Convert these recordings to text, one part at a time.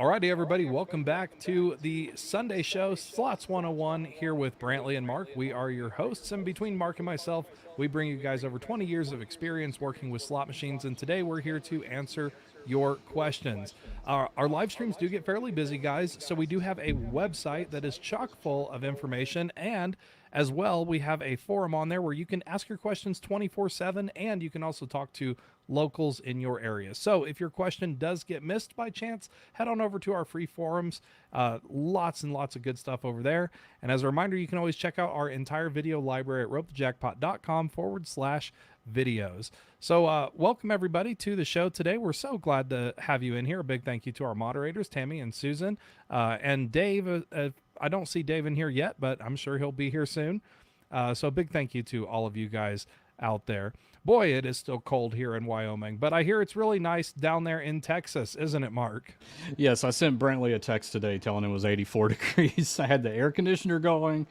Alrighty, everybody, welcome back to the Sunday show, Slots 101, here with Brantley and Mark. We are your hosts, and between Mark and myself, we bring you guys over 20 years of experience working with slot machines, and today we're here to answer your questions. Our live streams do get fairly busy, guys, so we do have a website that is chock full of information, and as well, we have a forum on there where you can ask your questions 24/7, and you can also talk to locals in your area. So if your question does get missed by chance, head on over to our free forums. Lots and lots of good stuff over there. And as a reminder, you can always check out our entire video library at ropethejackpot.com/videos. So welcome everybody to the show today. We're so glad to have you in here. A big thank you to our moderators, Tammy and Susan, and Dave. I don't see Dave in here yet, but I'm sure he'll be here soon. So a big thank you to all of you guys out there. Boy, it is still cold here in Wyoming, but I hear it's really nice down there in Texas, isn't it, Mark? Yes, I sent Brantley a text today telling him it was 84 degrees. I had the air conditioner going.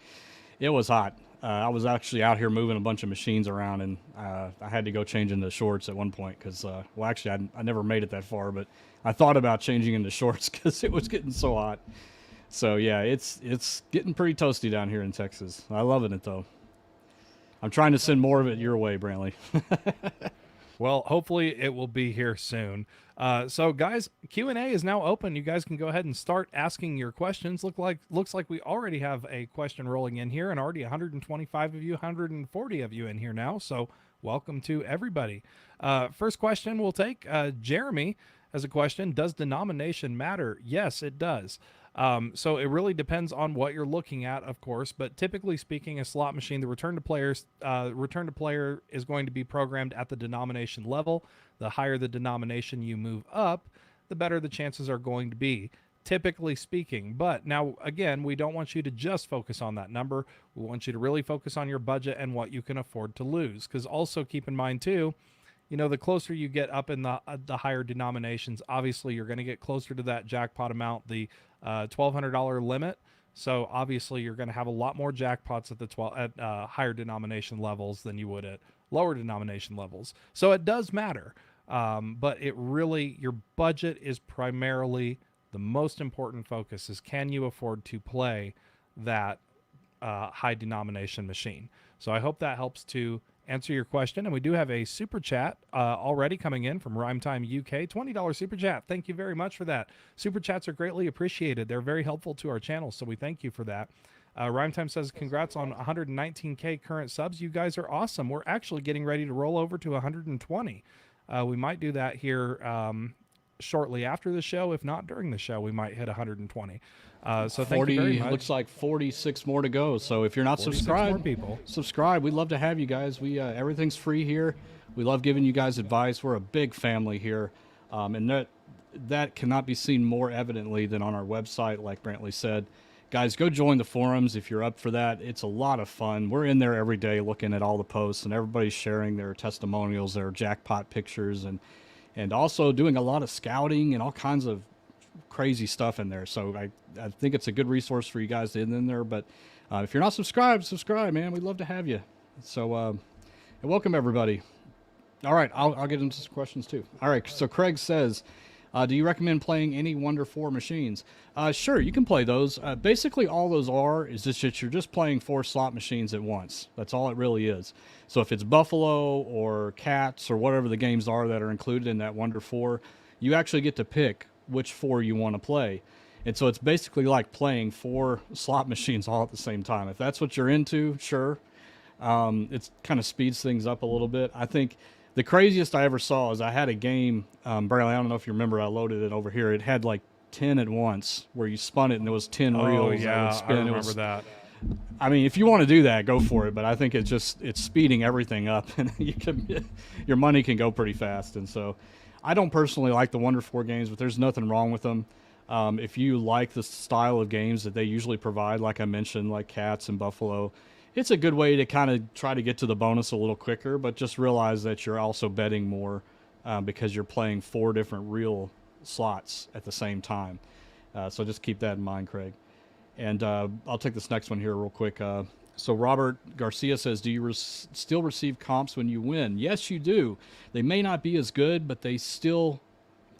It was hot. I was actually out here moving a bunch of machines around, and I had to go change into shorts at one point because, well, actually, I never made it that far, but I thought about changing into shorts because it was getting so hot. So, yeah, it's getting pretty toasty down here in Texas. I loving it, though. I'm trying to send more of it your way, Brantley. Well, hopefully it will be here soon. So, guys, Q&A is now open. You guys can go ahead and start asking your questions. Looks like we already have a question rolling in here, and already 125 of you, 140 of you in here now. So, welcome to everybody. First question we'll take. Jeremy has a question. Does denomination matter? Yes, it does. So it really depends on what you're looking at, of course, but typically speaking, a slot machine, the return to player is going to be programmed at the denomination level. The higher the denomination you move up, the better the chances are going to be, typically speaking. But now, again, we don't want you to just focus on that number. We want you to really focus on your budget and what you can afford to lose. Because also keep in mind, too, you know, the closer you get up in the higher denominations, obviously you're going to get closer to that jackpot amount, the $1,200 limit. So obviously you're going to have a lot more jackpots at higher denomination levels than you would at lower denomination levels. So it does matter, but it really, your budget is primarily the most important focus. Is can you afford to play that high denomination machine? So I hope that helps to answer your question. And we do have a super chat already coming in from Rhymetime UK. $20 super chat. Thank you very much for that. Super chats are greatly appreciated. They're very helpful to our channel, so we thank you for that. Rhymetime says, congrats on 119K current subs. You guys are awesome. We're actually getting ready to roll over to 120. We might do that here shortly after the show. If not during the show, we might hit 120. So thank you very much. Looks like 46 more to go. So if you're not subscribed, subscribe. We'd love to have you guys. We everything's free here. We love giving you guys advice. We're a big family here, and that cannot be seen more evidently than on our website. Like Brantley said, guys, go join the forums if you're up for that. It's a lot of fun. We're in there every day looking at all the posts, and everybody's sharing their testimonials, their jackpot pictures, and also doing a lot of scouting and all kinds of crazy stuff in there. So I think it's a good resource for you guys to in there. But if you're not subscribed, subscribe, man. We'd love to have you. So and welcome everybody. All right, I'll get into some questions too. All right, so Craig says, do you recommend playing any Wonder 4 machines? Sure, you can play those. Basically all those is just that you're just playing 4 slot machines at once. That's all it really is. So if it's Buffalo or Cats or whatever the games are that are included in that Wonder 4, you actually get to pick which 4 you want to play. And so it's basically like playing 4 slot machines all at the same time. If that's what you're into, sure. It kind of speeds things up a little bit. I think the craziest I ever saw is I had a game, Bradley, I don't know if you remember, I loaded it over here. It had like 10 at once where you spun it and there was 10 reels. Yeah, that would spin. I remember that. I mean, if you want to do that, go for it. But I think it's speeding everything up, and your money can go pretty fast. And so I don't personally like the Wonder 4 games, but there's nothing wrong with them. If you like the style of games that they usually provide, like I mentioned, like Cats and Buffalo, it's a good way to kind of try to get to the bonus a little quicker, but just realize that you're also betting more because you're playing 4 different real slots at the same time. So just keep that in mind, Craig. And I'll take this next one here real quick. So Robert Garcia says, do you still receive comps when you win? Yes, you do. They may not be as good, but they still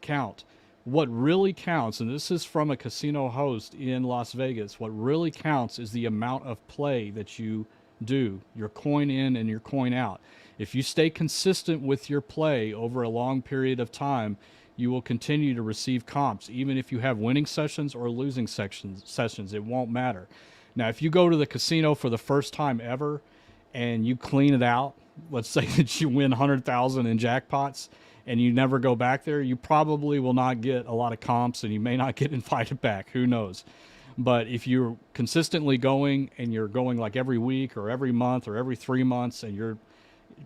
count. What really counts, and this is from a casino host in Las Vegas, what really counts is the amount of play that you do, your coin in and your coin out. If you stay consistent with your play over a long period of time, you will continue to receive comps, even if you have winning sessions or losing sessions. It won't matter. Now, if you go to the casino for the first time ever and you clean it out, let's say that you win 100,000 in jackpots, and you never go back there, you probably will not get a lot of comps, and you may not get invited back. Who knows? But if you're consistently going, and you're going like every week or every month or every 3 months, and you're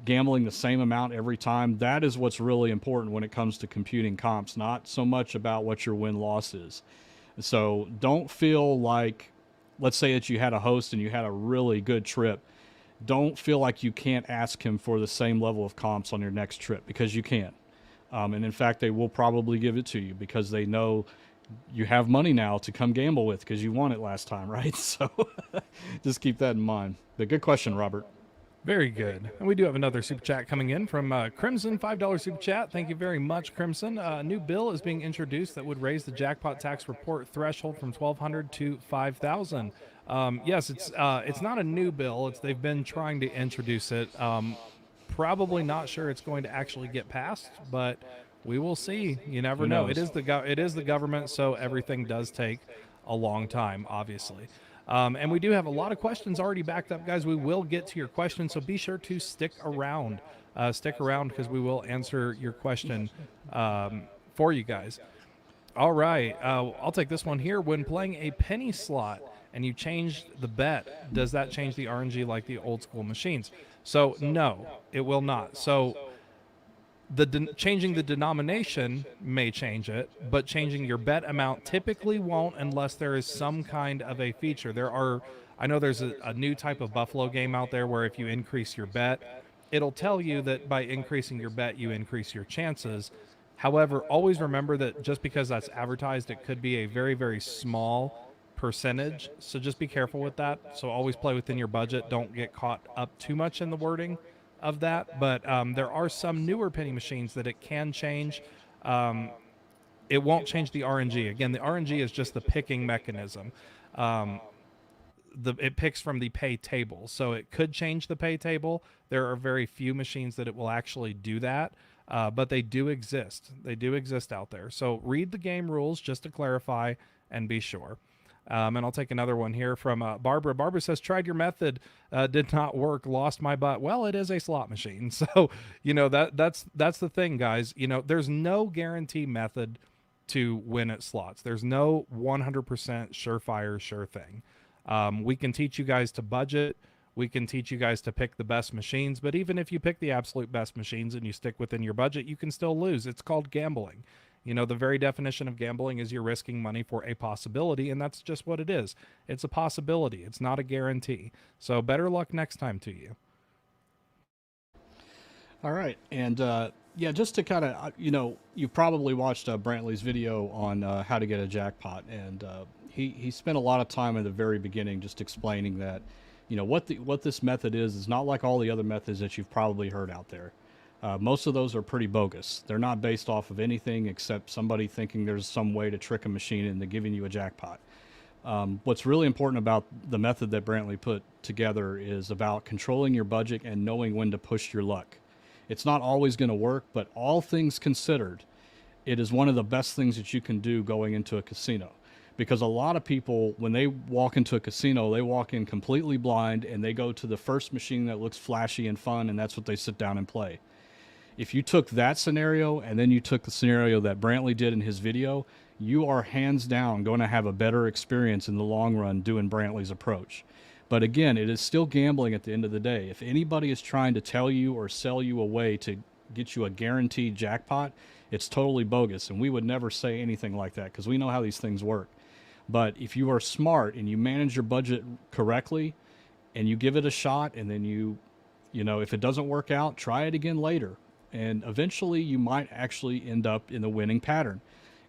gambling the same amount every time, that is what's really important when it comes to computing comps, not so much about what your win-loss is. So don't feel like, let's say that you had a host and you had a really good trip, don't feel like you can't ask him for the same level of comps on your next trip, because you can. And in fact, they will probably give it to you because they know you have money now to come gamble with because you won it last time, right? So just keep that in mind. But good question, Robert. Very good. And we do have another super chat coming in from Crimson, $5 super chat. Thank you very much, Crimson. A new bill is being introduced that would raise the jackpot tax report threshold from $1,200 to $5,000. Yes, it's not a new bill. They've been trying to introduce it. Probably not sure it's going to actually get passed, but we will see. You never know. It is the government, so everything does take a long time, obviously. And we do have a lot of questions already backed up, guys. We will get to your questions, so be sure to stick around. Stick around because we will answer your question for you guys. All right. I'll take this one here. When playing a penny slot and you change the bet, does that change the RNG like the old school machines? So no, it will not. So changing the denomination may change it, but changing your bet amount typically won't unless there is some kind of a feature. I know there's a new type of Buffalo game out there where if you increase your bet, it'll tell you that by increasing your bet, you increase your chances. However, always remember that just because that's advertised, it could be a very, very small percentage. So just be careful with that. So always play within your budget. Don't get caught up too much in the wording of that. But there are some newer penny machines that it can change. It won't change the RNG. Again, the RNG is just the picking mechanism. It picks from the pay table. So it could change the pay table. There are very few machines that it will actually do that. But they do exist. They do exist out there. So read the game rules just to clarify and be sure. And I'll take another one here from Barbara. Barbara says, tried your method, did not work, lost my butt. Well, it is a slot machine. So, that's the thing, guys. There's no guarantee method to win at slots. There's no 100% surefire, sure thing. We can teach you guys to budget. We can teach you guys to pick the best machines. But even if you pick the absolute best machines and you stick within your budget, you can still lose. It's called gambling. The very definition of gambling is you're risking money for a possibility, and that's just what it is. It's a possibility. It's not a guarantee. So better luck next time to you. All right. And just to kind of, you've probably watched Brantley's video on how to get a jackpot. And he spent a lot of time at the very beginning just explaining that, what this method is not like all the other methods that you've probably heard out there. Most of those are pretty bogus. They're not based off of anything except somebody thinking there's some way to trick a machine into giving you a jackpot. What's really important about the method that Brantley put together is about controlling your budget and knowing when to push your luck. It's not always going to work, but all things considered, it is one of the best things that you can do going into a casino. Because a lot of people, when they walk into a casino, they walk in completely blind and they go to the first machine that looks flashy and fun, and that's what they sit down and play. If you took that scenario and then you took the scenario that Brantley did in his video, you are hands down going to have a better experience in the long run doing Brantley's approach. But again, it is still gambling at the end of the day. If anybody is trying to tell you or sell you a way to get you a guaranteed jackpot, it's totally bogus. And we would never say anything like that because we know how these things work. But if you are smart and you manage your budget correctly and you give it a shot, and then if it doesn't work out, try it again later. And eventually you might actually end up in the winning pattern.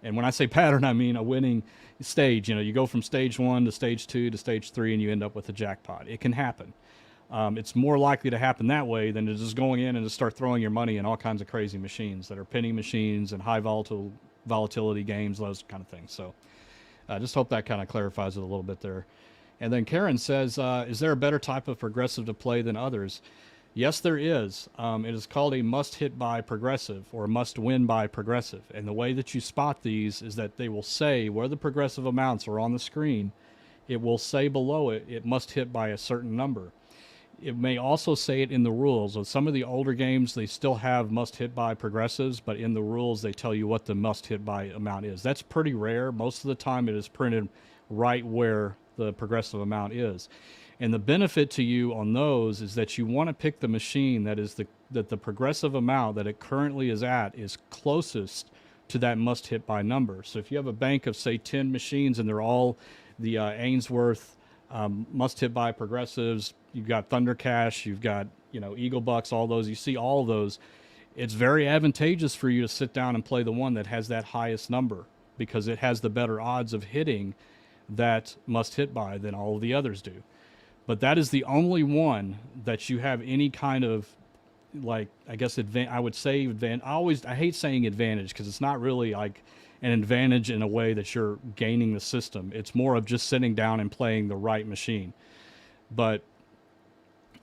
And when I say pattern, I mean a winning stage. You go from stage 1 to stage 2 to stage 3 and you end up with a jackpot. It can happen. It's more likely to happen that way than to just going in and just start throwing your money in all kinds of crazy machines that are penny machines and high volatile volatility games, those kind of things. So I just hope that kind of clarifies it a little bit there. And then Karen says, is there a better type of progressive to play than others? Yes, there is. It is called a must-hit by progressive or must-win by progressive. And the way that you spot these is that they will say where the progressive amounts are on the screen. It will say below it, it must hit by a certain number. It may also say it in the rules. With some of the older games, they still have must-hit by progressives, but in the rules, they tell you what the must-hit by amount is. That's pretty rare. Most of the time, it is printed right where the progressive amount is. And the benefit to you on those is that you want to pick the machine that is that the progressive amount that it currently is at is closest to that must hit by number. So if you have a bank of say 10 machines and they're all the Ainsworth must hit by progressives, you've got Thunder Cash, you've got Eagle Bucks, all those, you see all of those, it's very advantageous for you to sit down and play the one that has that highest number because it has the better odds of hitting that must hit by than all of the others do. But that is the only one that you have any kind of, like, I guess, I would say, I hate saying advantage because it's not really like an advantage in a way that you're gaining the system. It's more of just sitting down and playing the right machine. But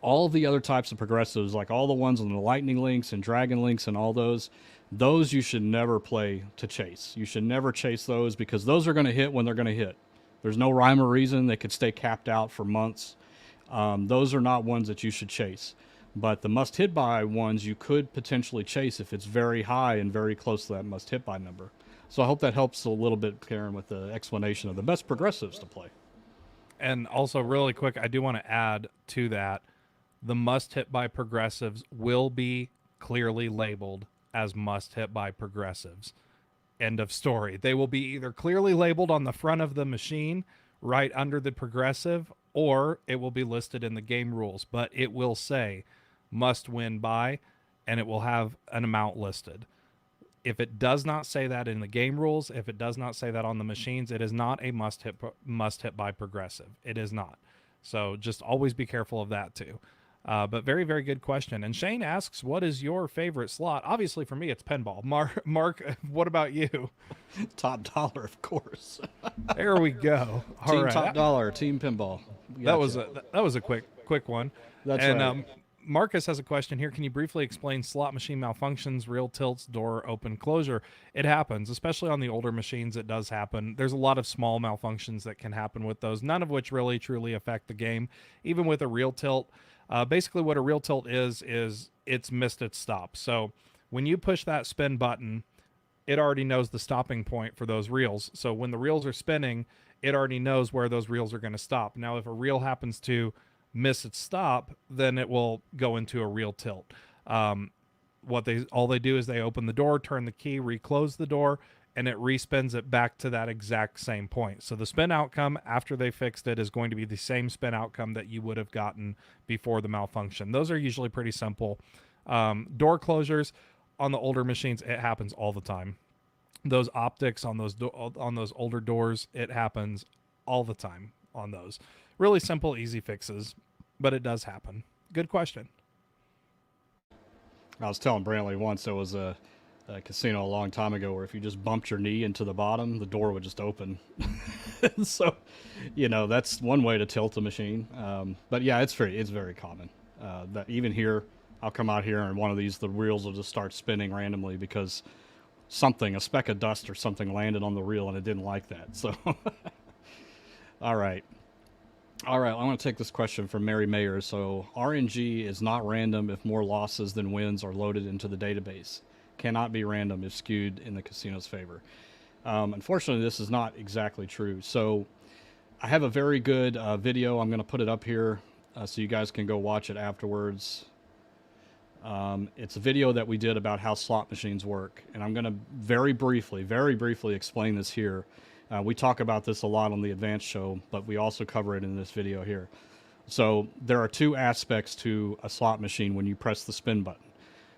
all of the other types of progressives, like all the ones on the Lightning Links and Dragon Links and all those you should never play to chase. You should never chase those because those are going to hit when they're going to hit. There's no rhyme or reason. They could stay capped out for months. Those are not ones that you should chase. But the must hit by ones you could potentially chase if it's very high and very close to that must hit by number. So I hope that helps a little bit, Karen, with the explanation of the best progressives to play. And also, really quick, I do want to add to that, the must hit by progressives will be clearly labeled as must hit by progressives. End of story. They will be either clearly labeled on the front of the machine right under the progressive, or it will be listed in the game rules, but it will say must win by, and it will have an amount listed. If it does not say that in the game rules, if it does not say that on the machines, it is not a must hit by progressive. It is not. So just always be careful of that too. But very, very good question. And Shane asks, what is your favorite slot? Obviously for me, it's pinball. Mark, what about you? Top dollar, of course. There we go. All team right. Top dollar, team pinball. That was a quick one. That's right. Marcus has a question here. Can you briefly explain slot machine malfunctions, real tilts, door open, closure? It happens, especially on the older machines. It does happen. There's a lot of small malfunctions that can happen with those, none of which really truly affect the game. Even with a real tilt, basically what a real tilt is it's missed its stop. So when you push that spin button, it already knows the stopping point for those reels. So when the reels are spinning, it already knows where those reels are going to stop. Now, if a reel happens to miss its stop, then it will go into a real tilt. All they do is they open the door, turn the key, reclose the door, and it respins it back to that exact same point. So the spin outcome after they fixed it is going to be the same spin outcome that you would have gotten before the malfunction. Those are usually pretty simple. Door closures on the older machines, it happens all the time. Those optics on those older doors, it happens all the time on those. Really simple, easy fixes, but it does happen. Good question. I was telling Brantley once there was a casino a long time ago where if you just bumped your knee into the bottom, the door would just open. So, that's one way to tilt a machine. But yeah, it's very common. That even here, I'll come out here and one of these, the reels will just start spinning randomly because a speck of dust or something landed on the reel and it didn't like that. So, all right. I want to take this question from Mary Mayer. So RNG is not random if more losses than wins are loaded into the database. Cannot be random if skewed in the casino's favor. Unfortunately, this is not exactly true. So I have a very good video. I'm going to put it up here so you guys can go watch it afterwards. It's a video that we did about how slot machines work. And I'm going to very briefly explain this here. We talk about this a lot on the advanced show, but we also cover it in this video here. So there are two aspects to a slot machine when you press the spin button.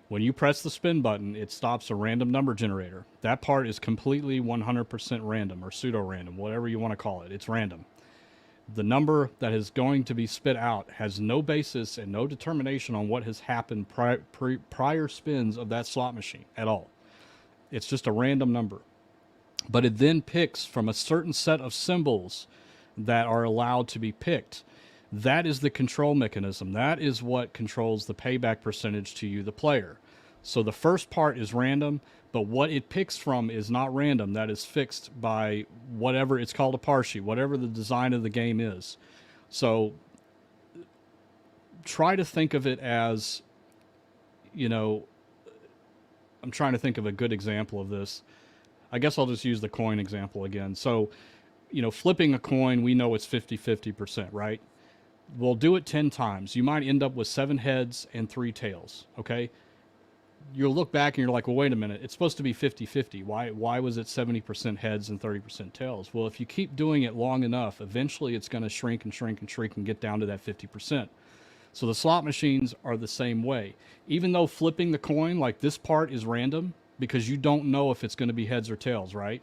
When you press the spin button, it stops a random number generator. That part is completely 100% random or pseudo-random, whatever you want to call it. It's random. The number that is going to be spit out has no basis and no determination on what has happened prior spins of that slot machine at all. It's just a random number. but it then picks from a certain set of symbols that are allowed to be picked. That is the control mechanism. That is what controls the payback percentage to you, the player. So the first part is random, but what it picks from is not random. That is fixed by whatever, it's called a parse, whatever the design of the game is. So try to think of it as, you know, I'm trying to think of a good example of this. I guess I'll just use the coin example again. So, you know, flipping a coin, we know it's 50-50%, right? We'll do it 10 times. You might end up with 7 heads and 3 tails, okay? You'll look back and you're like, well, wait a minute. It's supposed to be 50-50. Why was it 70% heads and 30% tails? Well, if you keep doing it long enough, eventually it's going to shrink and shrink and shrink and get down to that 50%. So the slot machines are the same way. Even though flipping the coin, like this part is random because you don't know if it's going to be heads or tails, right?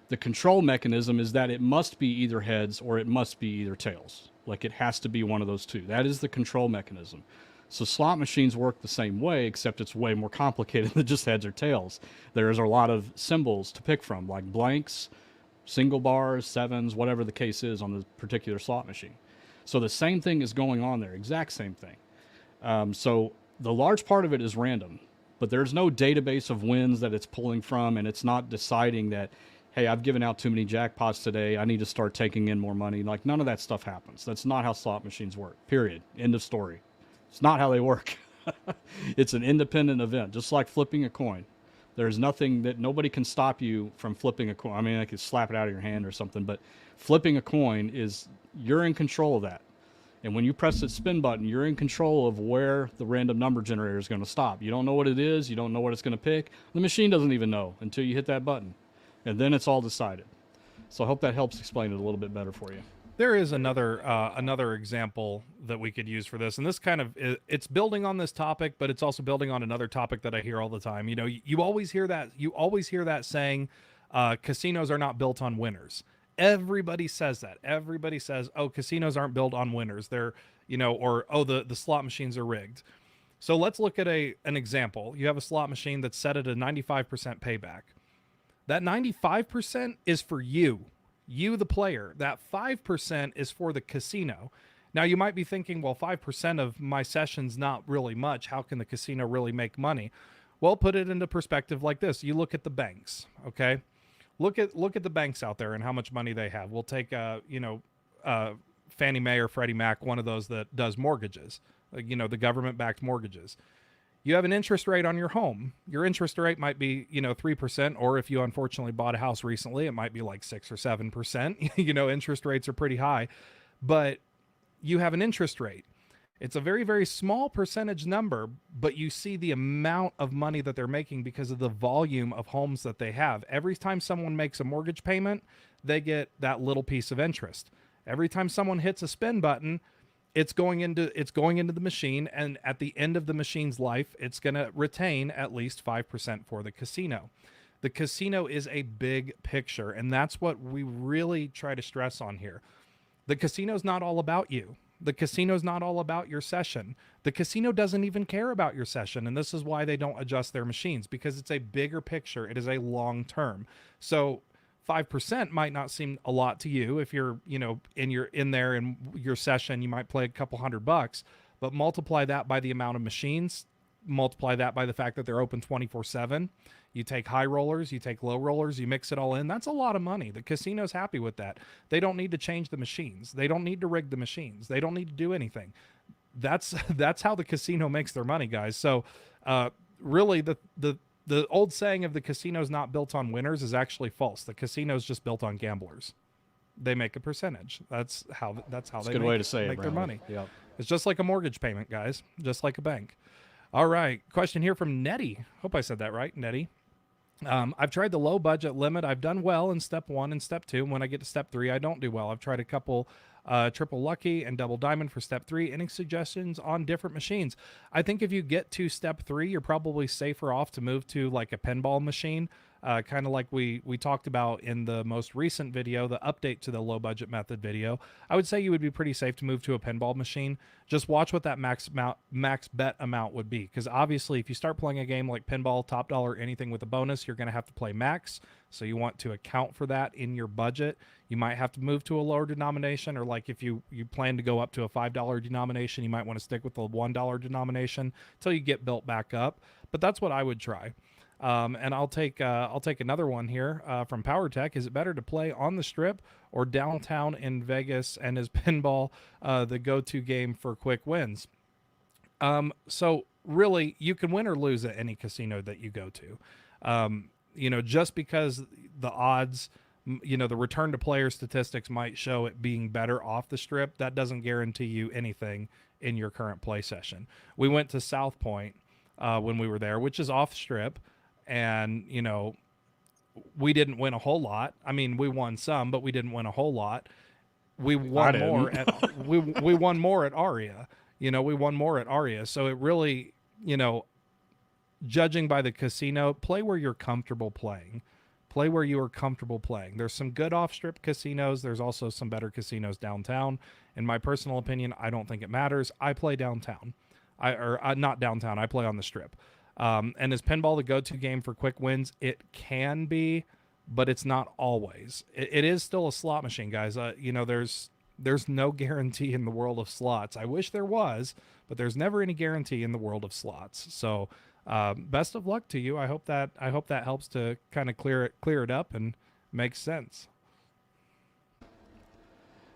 The control mechanism is that it must be either heads or it must be either tails. Like it has to be one of those two. That is the control mechanism. So slot machines work the same way, except it's way more complicated than just heads or tails. There's a lot of symbols to pick from, like blanks, single bars, sevens, whatever the case is on the particular slot machine. So the same thing is going on there, exact same thing. So the large part of it is random, but there's no database of wins that it's pulling from, and it's not deciding that, hey, I've given out too many jackpots today, I need to start taking in more money. Like, none of that stuff happens. That's not how slot machines work, period. End of story. It's not how they work. It's an independent event, just like flipping a coin. There's nothing that nobody can stop you from flipping a coin. I mean, I could slap it out of your hand or something, but flipping a coin is, you're in control of that. And when you press the spin button, you're in control of where the random number generator is going to stop. You don't know what it is. You don't know what it's going to pick. The machine doesn't even know until you hit that button. And then it's all decided. So I hope that helps explain it a little bit better for you. There is another example that we could use for this, and this kind of, it's building on this topic, but it's also building on another topic that I hear all the time. You know, you always hear that saying, casinos are not built on winners. Everybody says that. Everybody says, oh, casinos aren't built on winners. They're, you know, or, oh, the slot machines are rigged. So let's look at an example. You have a slot machine that's set at a 95% payback. That 95% is for you, the player. That 5% is for the casino. Now, you might be thinking, well, 5% of my session's not really much. How can the casino really make money? Well, put it into perspective like this. You look at the banks, okay? Look at the banks out there and how much money they have. We'll take, Fannie Mae or Freddie Mac, one of those that does mortgages, you know, the government-backed mortgages. You have an interest rate on your home. Your interest rate might be, 3%, or if you unfortunately bought a house recently, it might be like 6 or 7%. Interest rates are pretty high, but you have an interest rate. It's a very, very small percentage number, but you see the amount of money that they're making because of the volume of homes that they have. Every time someone makes a mortgage payment, they get that little piece of interest. Every time someone hits a spin button, it's going into the machine, and at the end of the machine's life, it's going to retain at least 5% for the casino. The casino is a big picture, and that's what we really try to stress on here. The casino's not all about you. The casino's not all about your session. The casino doesn't even care about your session, and this is why they don't adjust their machines, because it's a bigger picture. It is a long term. So 5% might not seem a lot to you. If you're, in there in your session, you might play a couple $100, but multiply that by the amount of machines, multiply that by the fact that they're open 24/7. You take high rollers, you take low rollers, you mix it all in. That's a lot of money. The casino's happy with that. They don't need to change the machines. They don't need to rig the machines. They don't need to do anything. That's how the casino makes their money, guys. So really the old saying of the casino's not built on winners is actually false. The casino's just built on gamblers. They make a percentage. That's how they make their money. Yep. It's just like a mortgage payment, guys, just like a bank. All right. Question here from Nettie. Hope I said that right, Nettie. I've tried the low budget limit. I've done well in step 1 and step 2. When I get to step 3, I don't do well. I've tried a couple triple lucky and double diamond for step 3. Any suggestions on different machines? I think if you get to step 3, you're probably safer off to move to like a pinball machine, kind of like we talked about in the most recent video, the update to the low budget method video. I would say you would be pretty safe to move to a pinball machine. Just watch what that max bet amount would be, because obviously if you start playing a game like pinball, top dollar, anything with a bonus, you're going to have to play max. So you want to account for that in your budget. You might have to move to a lower denomination, or like if you plan to go up to a $5 denomination, you might want to stick with the $1 denomination until you get built back up. But that's what I would try. And I'll take another one here from Power Tech. Is it better to play on the Strip or downtown in Vegas? And is pinball the go-to game for quick wins? So really, you can win or lose at any casino that you go to. Just because the odds, the return to player statistics might show it being better off the Strip, that doesn't guarantee you anything in your current play session. We went to South Point when we were there, which is off Strip, and we didn't win a whole lot. I mean, we won some, but we didn't win a whole lot. We won more at we won more at Aria. We won more at Aria. So it really, judging by the casino, play where you're comfortable playing. Play where you are comfortable playing. There's some good off-strip casinos. There's also some better casinos downtown. In my personal opinion, I don't think it matters. I play downtown. Not downtown. I play on the Strip. And is pinball the go-to game for quick wins? It can be, but it's not always. It is still a slot machine, guys. There's no guarantee in the world of slots. I wish there was, but there's never any guarantee in the world of slots. So best of luck to you. I hope that helps to kind of clear it up and makes sense.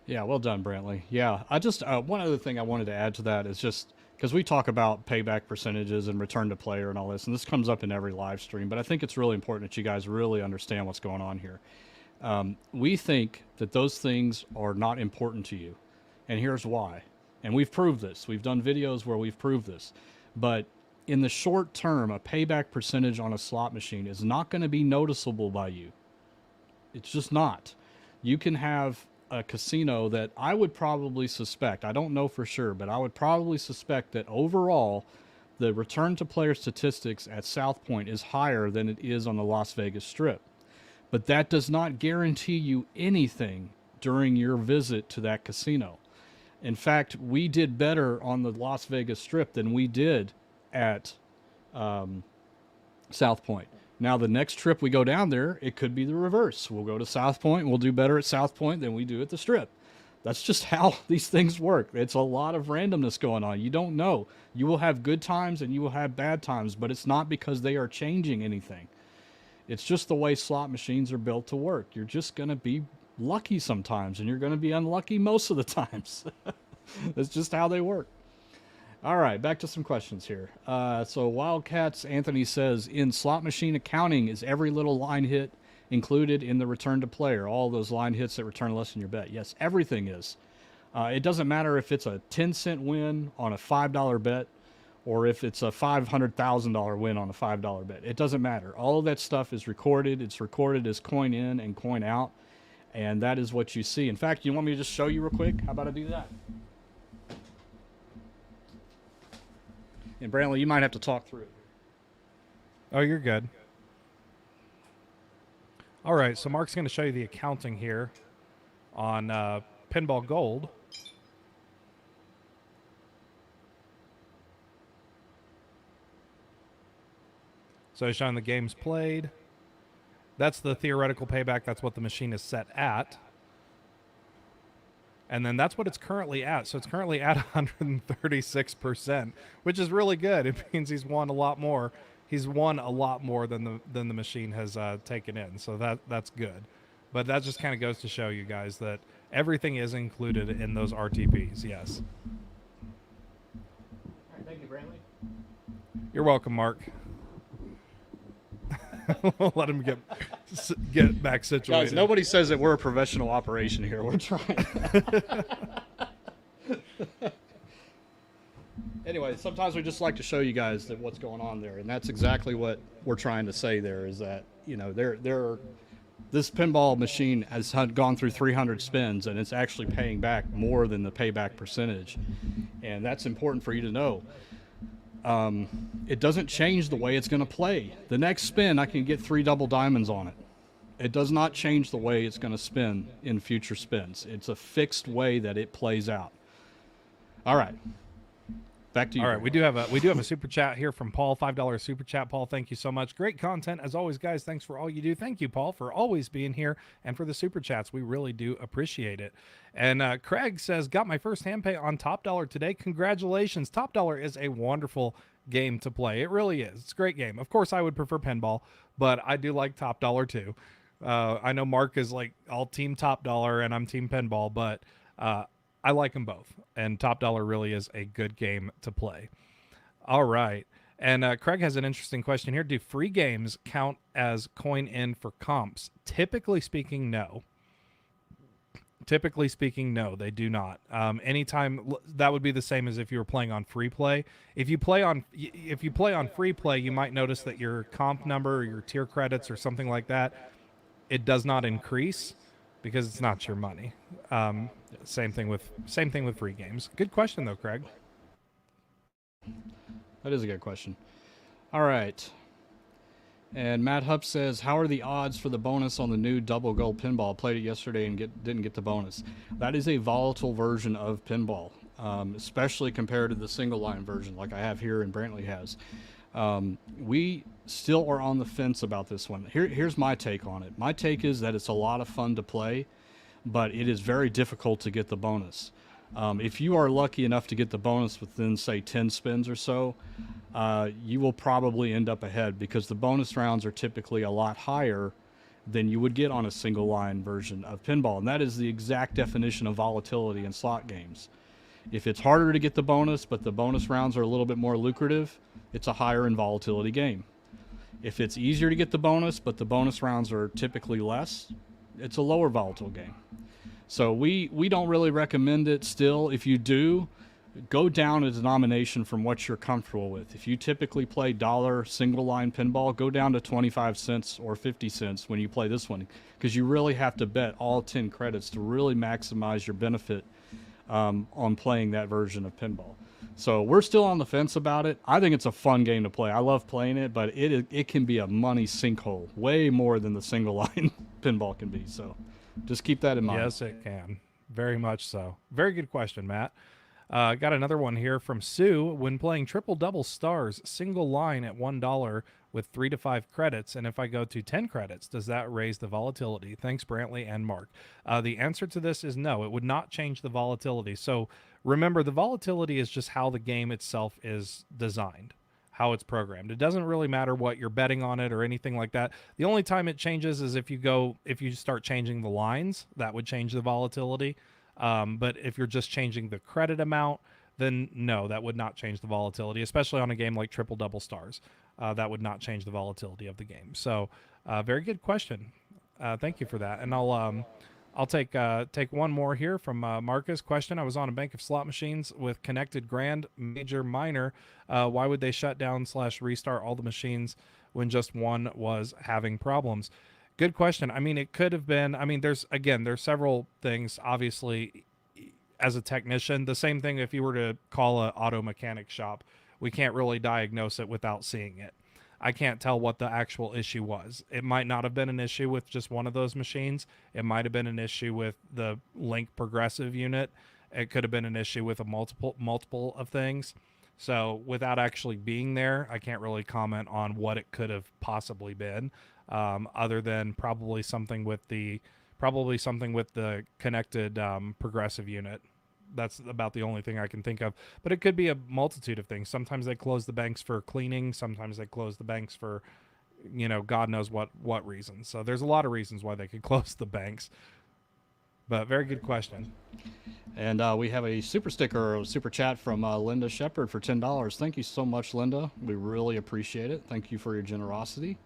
Yeah, well done, Brantley. Yeah, I just one other thing I wanted to add to that is just because we talk about payback percentages and return to player and all this, and this comes up in every live stream, but I think it's really important that you guys really understand what's going on here. We think that those things are not important to you, and here's why. And we've proved this. We've done videos where we've proved this. But in the short term, a payback percentage on a slot machine is not going to be noticeable by you. It's just not. You can have a casino that I would probably suspect, I don't know for sure, but I would probably suspect that overall the return to player statistics at South Point is higher than it is on the Las Vegas Strip. But that does not guarantee you anything during your visit to that casino. In fact, we did better on the Las Vegas Strip than we did at South Point. Now, the next trip we go down there, it could be the reverse. We'll go to South Point, and we'll do better at South Point than we do at the Strip. That's just how these things work. It's a lot of randomness going on. You don't know. You will have good times and you will have bad times, but it's not because they are changing anything. It's just the way slot machines are built to work. You're just going to be lucky sometimes, and you're going to be unlucky most of the times. That's just how they work. All right, back to some questions here. So Wildcats Anthony says, in slot machine accounting, is every little line hit included in the return to player? All those line hits that return less than your bet? Yes, everything is. It doesn't matter if it's a 10-cent win on a $5 bet or if it's a $500,000 win on a $5 bet. It doesn't matter. All of that stuff is recorded. It's recorded as coin in and coin out, and that is what you see. In fact, you want me to just show you real quick? How about I do that? And Brantley, you might have to talk through it. Oh, you're good. All right, so Mark's going to show you the accounting here on Pinball Gold. So he's showing the games played. That's the theoretical payback. That's what the machine is set at. And then that's what it's currently at. So it's currently at 136%, which is really good. It means he's won a lot more. He's won a lot more than the machine has taken in. So that's good. But that just kind of goes to show you guys that everything is included in those RTPs. Yes. All right, thank you, Brantley. You're welcome, Mark. We'll let him get back situated. Guys, nobody says that we're a professional operation here. We're trying. Anyway, sometimes we just like to show you guys that what's going on there, and that's exactly what we're trying to say there is that, this pinball machine has gone through 300 spins, and it's actually paying back more than the payback percentage, and that's important for you to know. It doesn't change the way it's going to play. The next spin, I can get 3 double diamonds on it. It does not change the way it's going to spin in future spins. It's a fixed way that it plays out. All right. Back to you. All right, Brandon. we do have a super chat here from Paul, $5 super chat. Paul, thank you so much. Great content as always, guys. Thanks for all you do. Thank you, Paul, for always being here and for the super chats. We really do appreciate it. And Craig says, got my first hand pay on Top Dollar today. Congratulations. Top Dollar is a wonderful game to play. It really is. It's a great game. Of course, I would prefer Pinball, but I do like Top Dollar too. I know Mark is like all team Top Dollar and I'm team Pinball, but I like them both. And Top Dollar really is a good game to play. All right. And Craig has an interesting question here. Do free games count as coin in for comps? Typically speaking, no. Typically speaking, no, they do not. Anytime that would be the same as if you were playing on free play. If you play on free play, you might notice that your comp number or your tier credits or something like that, it does not increase because it's not your money. Same thing with free games. Good question though, Craig. That is a good question. All right. And Matt Hupp says, how are the odds for the bonus on the new double gold pinball? Played it yesterday and didn't get the bonus. That is a volatile version of pinball, especially compared to the single line version like I have here and Brantley has. We still are on the fence about this one. Here's my take on it. My take is that it's a lot of fun to play, but it is very difficult to get the bonus. If you are lucky enough to get the bonus within, say, 10 spins or so, you will probably end up ahead because the bonus rounds are typically a lot higher than you would get on a single line version of pinball. And that is the exact definition of volatility in slot games. If it's harder to get the bonus, but the bonus rounds are a little bit more lucrative, it's a higher in volatility game. If it's easier to get the bonus, but the bonus rounds are typically less, it's a lower volatile game. So we don't really recommend it still. If you do, go down a denomination from what you're comfortable with. If you typically play dollar single line pinball, go down to 25 cents or 50 cents when you play this one, because you really have to bet all 10 credits to really maximize your benefit on playing that version of pinball. So we're still on the fence about it. I think it's a fun game to play. I love playing it, but it can be a money sinkhole, way more than the single line pinball can be. So just keep that in mind. Yes, it can. Very much so. Very good question, Matt. Got another one here from Sue. When playing triple double stars, single line at $1 with 3 to 5 credits, and if I go to 10 credits, does that raise the volatility? Thanks, Brantley and Mark. The answer to this is no. It would not change the volatility. So remember, the volatility is just how the game itself is designed, how it's programmed. It doesn't really matter what you're betting on it or anything like that. The only time it changes is if you start changing the lines, that would change the volatility. But if you're just changing the credit amount, then no, that would not change the volatility, especially on a game like triple double stars. That would not change the volatility of the game. So very good question. Thank you for that. And I'll take one more here from Marcus. Question: I was on a bank of slot machines with connected grand, major, minor. Why would they shut down / restart all the machines when just one was having problems? Good question. I mean, it could have been. I mean, there's several things. Obviously, as a technician, the same thing if you were to call an auto mechanic shop, we can't really diagnose it without seeing it. I can't tell what the actual issue was. It might not have been an issue with just one of those machines. It might have been an issue with the link progressive unit. It could have been an issue with a multiple of things. So without actually being there, I can't really comment on what it could have possibly been, other than probably something with the connected progressive unit. That's about the only thing I can think of. But it could be a multitude of things. Sometimes they close the banks for cleaning. Sometimes they close the banks for, God knows what reasons. So there's a lot of reasons why they could close the banks. But very good question. And we have a super sticker or super chat from Linda Shepard for $10. Thank you so much, Linda. We really appreciate it. Thank you for your generosity.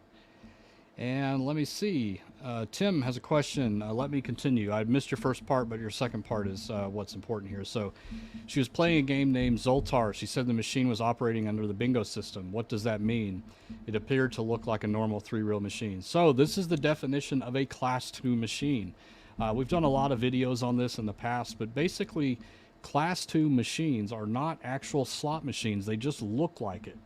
And let me see. Tim has a question. Let me continue. I missed your first part, but your second part is what's important here. So she was playing a game named Zoltar. She said the machine was operating under the bingo system. What does that mean? It appeared to look like a normal 3-reel machine. So this is the definition of a Class 2 machine. We've done a lot of videos on this in the past, but basically Class 2 machines are not actual slot machines. They just look like it.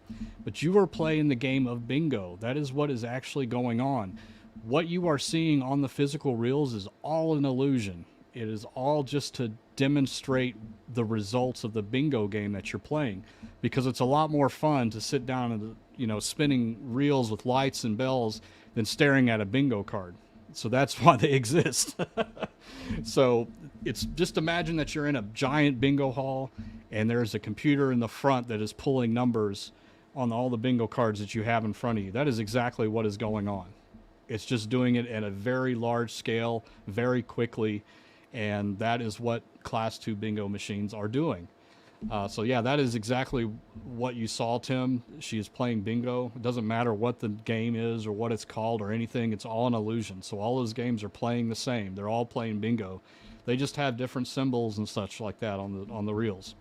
But you are playing the game of bingo. That is what is actually going on. What you are seeing on the physical reels is all an illusion. It is all just to demonstrate the results of the bingo game that you're playing, because it's a lot more fun to sit down and, spinning reels with lights and bells than staring at a bingo card. So that's why they exist. So it's just, imagine that you're in a giant bingo hall and there's a computer in the front that is pulling numbers on all the bingo cards that you have in front of you. That is exactly what is going on. It's just doing it at a very large scale, very quickly, and that is what Class 2 bingo machines are doing. So yeah, that is exactly what you saw, Tim. She is playing bingo. It doesn't matter what the game is or what it's called or anything. It's all an illusion. So all those games are playing the same. They're all playing bingo. They just have different symbols and such like that on the reels.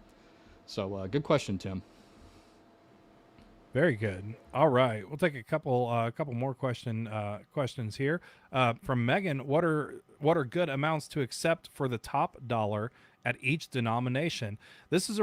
So good question, Tim. Very good. All right, we'll take a couple more questions here from Megan. What are good amounts to accept for the top dollar at each denomination? This is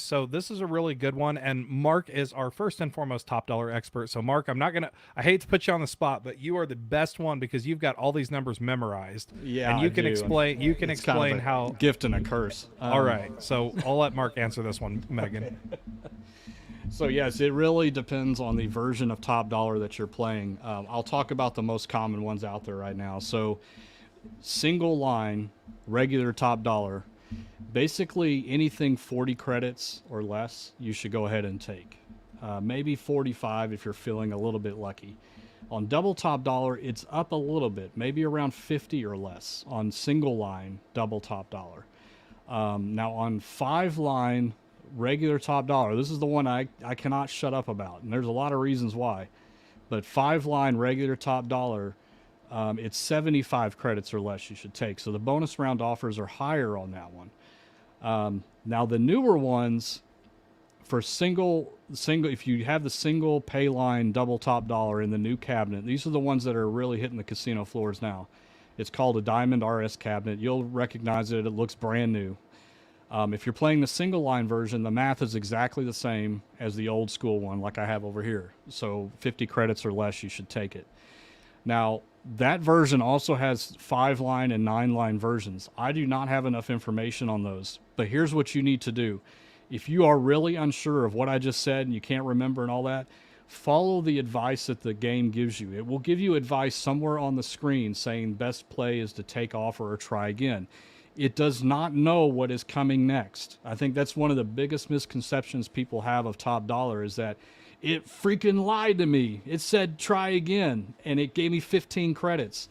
so this is a really good one, and Mark is our first and foremost top dollar expert. So Mark, I hate to put you on the spot, but you are the best one because you've got all these numbers memorized. Yeah, and you can explain kind of how gift and a curse. All right, so I'll let Mark answer this one, Megan. So yes, it really depends on the version of top dollar that you're playing. I'll talk about the most common ones out there right now. So single line, regular top dollar, basically anything 40 credits or less, you should go ahead and take. Maybe 45 if you're feeling a little bit lucky. On double top dollar, it's up a little bit, maybe around 50 or less on single line, double top dollar. Now on 5 line, regular top dollar, this is the one I cannot shut up about, and there's a lot of reasons why, but 5 line regular top dollar, it's 75 credits or less you should take. So the bonus round offers are higher on that one. Now the newer ones for single, if you have the single pay line double top dollar in the new cabinet, these are the ones that are really hitting the casino floors now. It's called a Diamond RS cabinet. You'll recognize it. It looks brand new. If you're playing the single line version, the math is exactly the same as the old school one like I have over here. So 50 credits or less, you should take it. Now, that version also has 5 line and 9 line versions. I do not have enough information on those, but here's what you need to do. If you are really unsure of what I just said and you can't remember and all that, follow the advice that the game gives you. It will give you advice somewhere on the screen saying best play is to take offer or try again. It does not know what is coming next. I think that's one of the biggest misconceptions people have of top dollar, is that it freaking lied to me. It said try again, and it gave me 15 credits.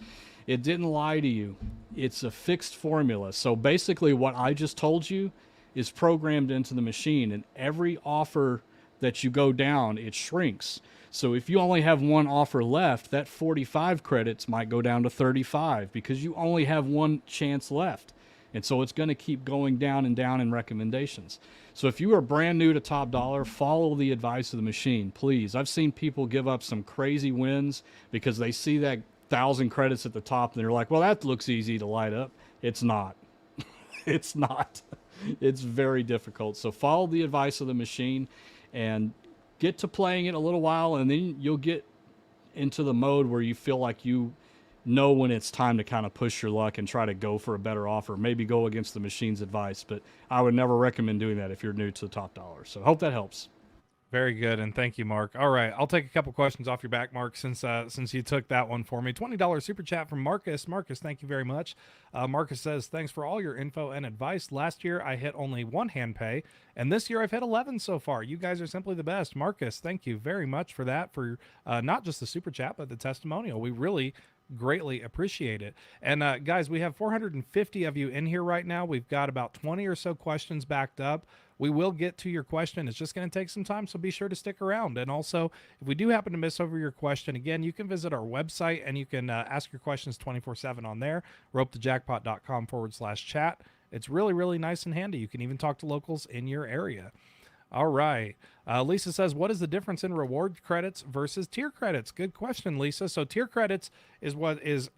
It didn't lie to you. It's a fixed formula. So basically what I just told you is programmed into the machine, and every offer that you go down, it shrinks. So if you only have one offer left, that 45 credits might go down to 35 because you only have one chance left. And so it's going to keep going down and down in recommendations. So if you are brand new to top dollar, follow the advice of the machine, please. I've seen people give up some crazy wins because they see that 1,000 credits at the top and they're like, well, that looks easy to light up. It's not. It's not. It's very difficult. So follow the advice of the machine and get to playing it a little while, and then you'll get into the mode where you feel like you know when it's time to kind of push your luck and try to go for a better offer, maybe go against the machine's advice. But I would never recommend doing that if you're new to the top dollar. So hope that helps. Very good, and thank you, Mark. All right, I'll take a couple questions off your back, Mark, since you took that one for me. $20 super chat from Marcus. Marcus, thank you very much. Marcus says, thanks for all your info and advice. Last year, I hit only 1 hand pay, and this year I've hit 11 so far. You guys are simply the best. Marcus, thank you very much for that, for not just the super chat, but the testimonial. We really greatly appreciate it. And guys, we have 450 of you in here right now. We've got about 20 or so questions backed up. We will get to your question. It's just going to take some time, so be sure to stick around. And also, if we do happen to miss over your question, again, you can visit our website and you can ask your questions 24/7 on there, ropetojackpot.com/chat. It's really, really nice and handy. You can even talk to locals in your area. All right. Lisa says, what is the difference in reward credits versus tier credits? Good question, Lisa. So tier credits is what is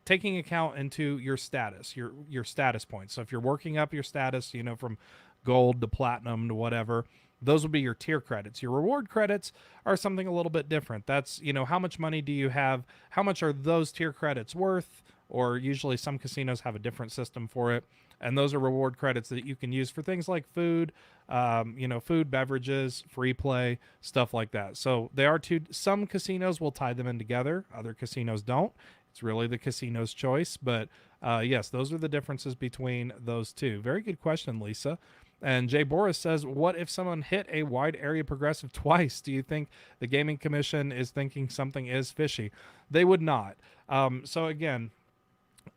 taking account into your status, your status points. So if you're working up your status, you know, from gold to platinum to whatever, those would be your tier credits. Your reward credits are something a little bit different. That's, you know, how much money do you have? How much are those tier credits worth? or usually some casinos have a different system for it. And those are reward credits that you can use for things like food, food, beverages, free play, stuff like that. So they are two. Some casinos will tie them in together. Other casinos don't. It's really the casino's choice. But yes, those are the differences between those two. Very good question, Lisa. And Jay Boris says, what if someone hit a wide area progressive twice? Do you think the Gaming Commission is thinking something is fishy? They would not. So again,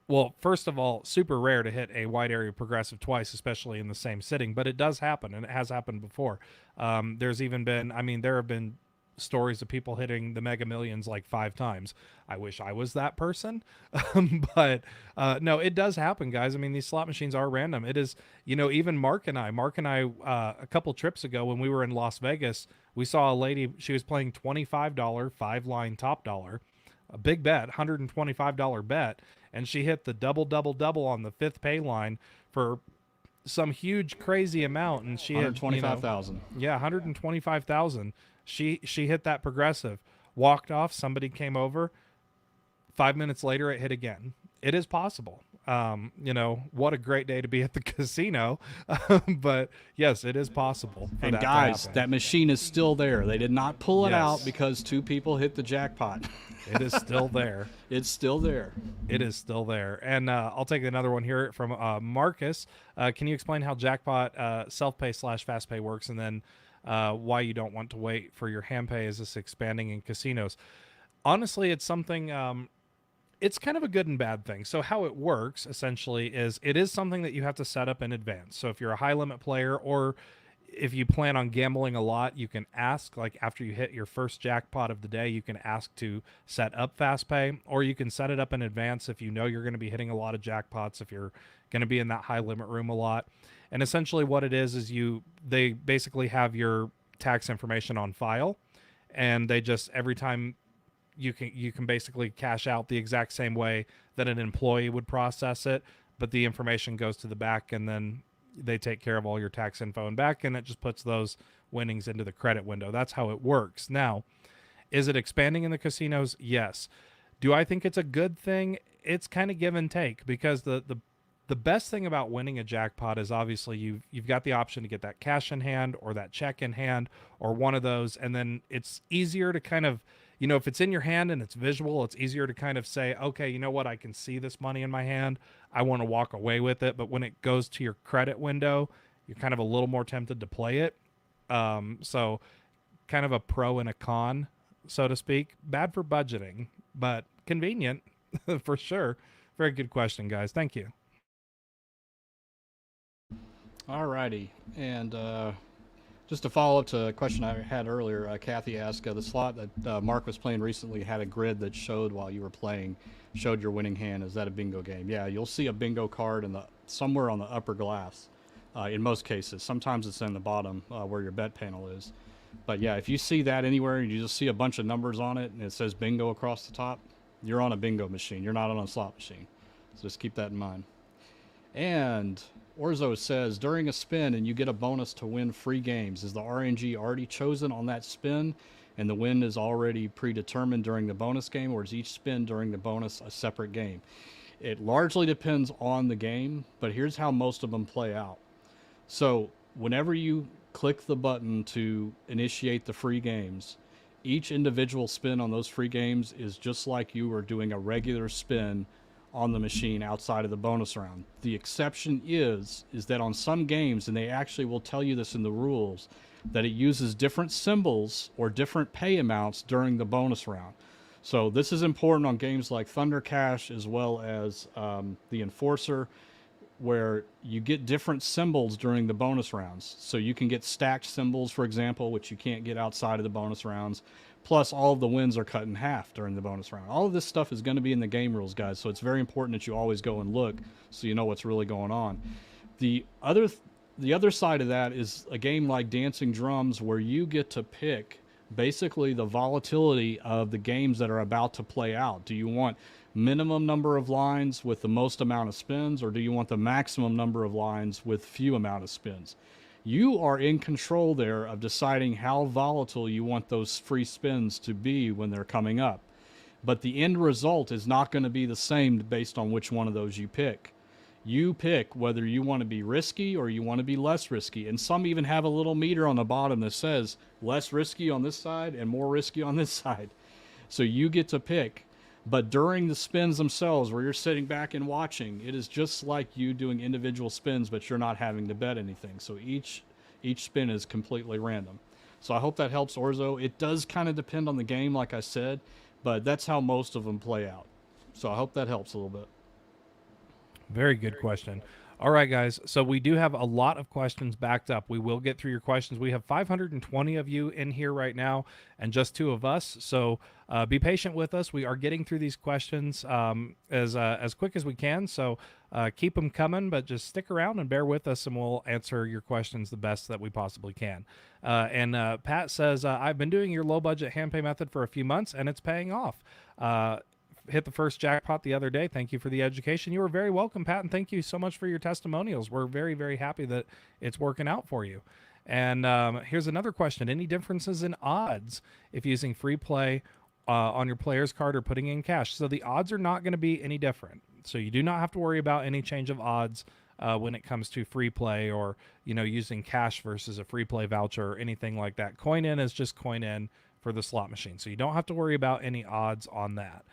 well, first of all, super rare to hit a wide area progressive twice, especially in the same sitting, but it does happen, and it has happened before. There's even been, there have been stories of people hitting the Mega Millions like 5 times. I wish I was that person. But no, it does happen, guys. These slot machines are random. It is, even Mark and I, a couple trips ago when we were in Las Vegas, we saw a lady, she was playing $25 5-line top dollar, a big bet, $125 bet, and she hit the double on the 5th pay line for some huge crazy amount, and she 125,000. Yeah, 125,000. She hit that progressive, walked off, somebody came over. 5 minutes later it hit again. It is possible. What a great day to be at the casino. But yes, it is possible. And guys, that machine is still there. They did not pull it out because 2 people hit the jackpot. It is still there. It's still there. It is still there. And I'll take another one here from Marcus. Can you explain how Jackpot self-pay / fast pay works, and then why you don't want to wait for your hand pay? Is this expanding in casinos? Honestly, it's something, it's kind of a good and bad thing. So how it works essentially is it is something that you have to set up in advance. So if you're a high limit player, or if you plan on gambling a lot, you can ask, like after you hit your first jackpot of the day, you can ask to set up fast pay, or you can set it up in advance if you know you're going to be hitting a lot of jackpots, if you're going to be in that high limit room a lot. And essentially what it is they basically have your tax information on file, and they just, every time you can basically cash out the exact same way that an employee would process it, but the information goes to the back, and then they take care of all your tax info and back, and it just puts those winnings into the credit window. That's how it works. Now, is it expanding in the casinos? Yes. Do I think it's a good thing? It's kind of give and take, because the best thing about winning a jackpot is obviously you've got the option to get that cash in hand or that check in hand or one of those, and then it's easier to kind of, if it's in your hand and it's visual, it's easier to kind of say, okay, you know what, I can see this money in my hand, I want to walk away with it. But when it goes to your credit window, you're kind of a little more tempted to play it. So kind of a pro and a con, so to speak. Bad for budgeting, but convenient for sure. Very good question, guys. Thank you. All righty. And just to follow up to a question I had earlier, Kathy asked, the slot that Mark was playing recently had a grid that showed while you were playing, showed your winning hand. Is that a bingo game? Yeah, you'll see a bingo card somewhere on the upper glass in most cases. Sometimes it's in the bottom where your bet panel is. But yeah, if you see that anywhere and you just see a bunch of numbers on it and it says bingo across the top, you're on a bingo machine. You're not on a slot machine. So just keep that in mind. And Orzo says, during a spin and you get a bonus to win free games, is the RNG already chosen on that spin and the win is already predetermined during the bonus game, or is each spin during the bonus a separate game? It largely depends on the game, but here's how most of them play out. So whenever you click the button to initiate the free games, each individual spin on those free games is just like you were doing a regular spin on the machine outside of the bonus round. The exception is that on some games, and they actually will tell you this in the rules, that it uses different symbols or different pay amounts during the bonus round. So this is important on games like Thunder Cash as well as the Enforcer, where you get different symbols during the bonus rounds. So you can get stacked symbols, for example, which you can't get outside of the bonus rounds. Plus, all of the wins are cut in half during the bonus round. All of this stuff is going to be in the game rules, guys, so it's very important that you always go and look so you know what's really going on. The other side of that is a game like Dancing Drums, where you get to pick basically the volatility of the games that are about to play out. Do you want minimum number of lines with the most amount of spins, or do you want the maximum number of lines with few amount of spins? You are in control there of deciding how volatile you want those free spins to be when they're coming up. but the end result is not going to be the same based on which one of those you pick. You pick whether you want to be risky or you want to be less risky. And some even have a little meter on the bottom that says less risky on this side and more risky on this side. So you get to pick. But during the spins themselves, where you're sitting back and watching, it is just like you doing individual spins, but you're not having to bet anything. So each spin is completely random. So I hope that helps, Orzo. It does kind of depend on the game, like I said, but that's how most of them play out. So I hope that helps a little bit. Very good question. All right, guys. So we do have a lot of questions backed up. We will get through your questions. We have 520 of you in here right now and just 2 of us. So be patient with us. We are getting through these questions as quick as we can. So keep them coming, but just stick around and bear with us, and we'll answer your questions the best that we possibly can. And Pat says, I've been doing your low-budget hand pay method for a few months, and it's paying off. Hit the first jackpot the other day. Thank you for the education. You are very welcome, Pat, and thank you so much for your testimonials. We're very, very happy that it's working out for you. And here's another question. Any differences in odds if using free play on your player's card or putting in cash? So the odds are not going to be any different. So you do not have to worry about any change of odds when it comes to free play or, using cash versus a free play voucher or anything like that. Coin in is just coin in for the slot machine. So you don't have to worry about any odds on that.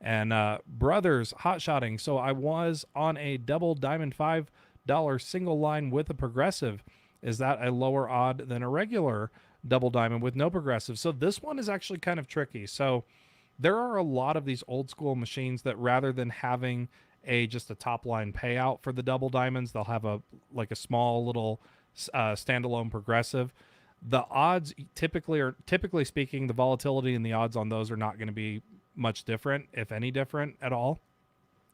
And brothers hot shotting. So I was on a double diamond $5 single line with a progressive. Is that a lower odd than a regular double diamond with no progressive? So this one is actually kind of tricky. So there are a lot of these old school machines that rather than having just a top line payout for the double diamonds, they'll have a small little standalone progressive. The odds typically speaking, the volatility and the odds on those are not going to be much different, if any different at all.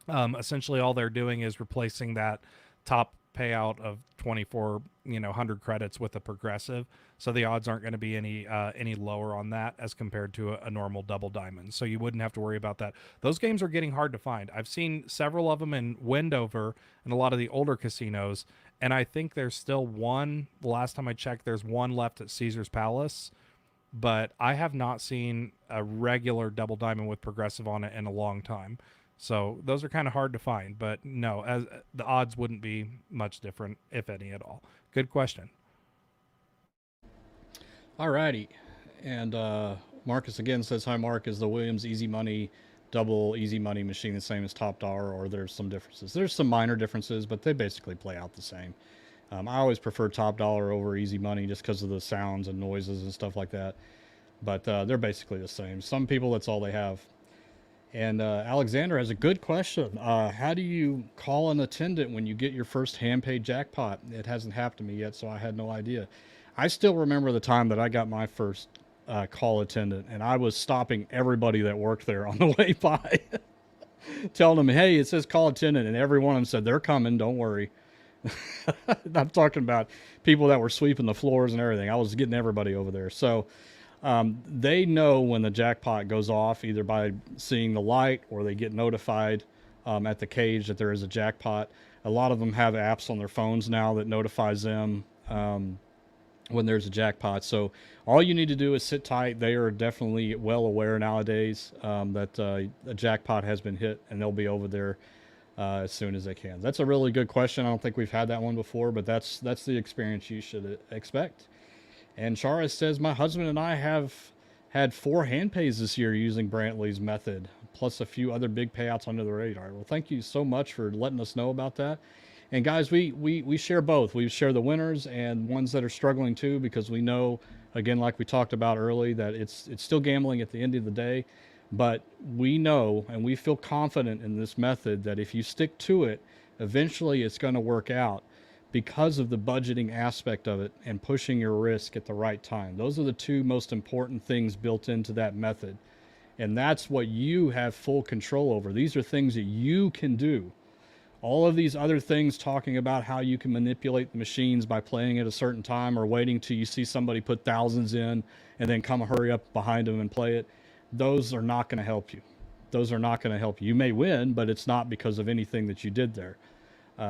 Essentially all they're doing is replacing that top payout of 2,400 credits with a progressive, so the odds aren't going to be any lower on that as compared to a normal double diamond, so you wouldn't have to worry about that. Those games are getting hard to find. I've seen several of them in Wendover and a lot of the older casinos, and I think there's still one. The last time I checked, there's one left at Caesar's Palace, but I have not seen a regular double diamond with progressive on it in a long time. So those are kind of hard to find, but no, as the odds wouldn't be much different, if any at all. Good question. All righty. And Marcus again says, hi, Mark, is the Williams Easy Money double Easy Money machine the same as Top Dollar, or there's some differences? There's some minor differences, but they basically play out the same. I always prefer Top Dollar over Easy Money just because of the sounds and noises and stuff like that. But they're basically the same. Some people, that's all they have. And Alexander has a good question. How do you call an attendant when you get your first hand-paid jackpot? It hasn't happened to me yet, so I had no idea. I still remember the time that I got my first call attendant, and I was stopping everybody that worked there on the way by, telling them, hey, it says call attendant, and every one of them said, they're coming, don't worry. I'm talking about people that were sweeping the floors and everything. I was getting everybody over there. So they know when the jackpot goes off, either by seeing the light or they get notified at the cage that there is a jackpot. A lot of them have apps on their phones now that notifies them when there's a jackpot. So all you need to do is sit tight. They are definitely well aware nowadays that a jackpot has been hit, and they'll be over there as soon as they can. That's a really good question. I don't think we've had that one before, but that's the experience you should expect. And Chara says, my husband and I have had 4 hand pays this year using Brantley's method, plus a few other big payouts under the radar. Well, thank you so much for letting us know about that. And guys, we share both. We share the winners and ones that are struggling too, because we know, again, like we talked about early, that it's still gambling at the end of the day. But we know and we feel confident in this method that if you stick to it, eventually it's going to work out because of the budgeting aspect of it and pushing your risk at the right time. Those are the 2 most important things built into that method. And that's what you have full control over. These are things that you can do. All of these other things, talking about how you can manipulate the machines by playing at a certain time or waiting till you see somebody put thousands in and then come hurry up behind them and play it, those are not going to help you. Those are not going to help you. You may win, but it's not because of anything that you did there.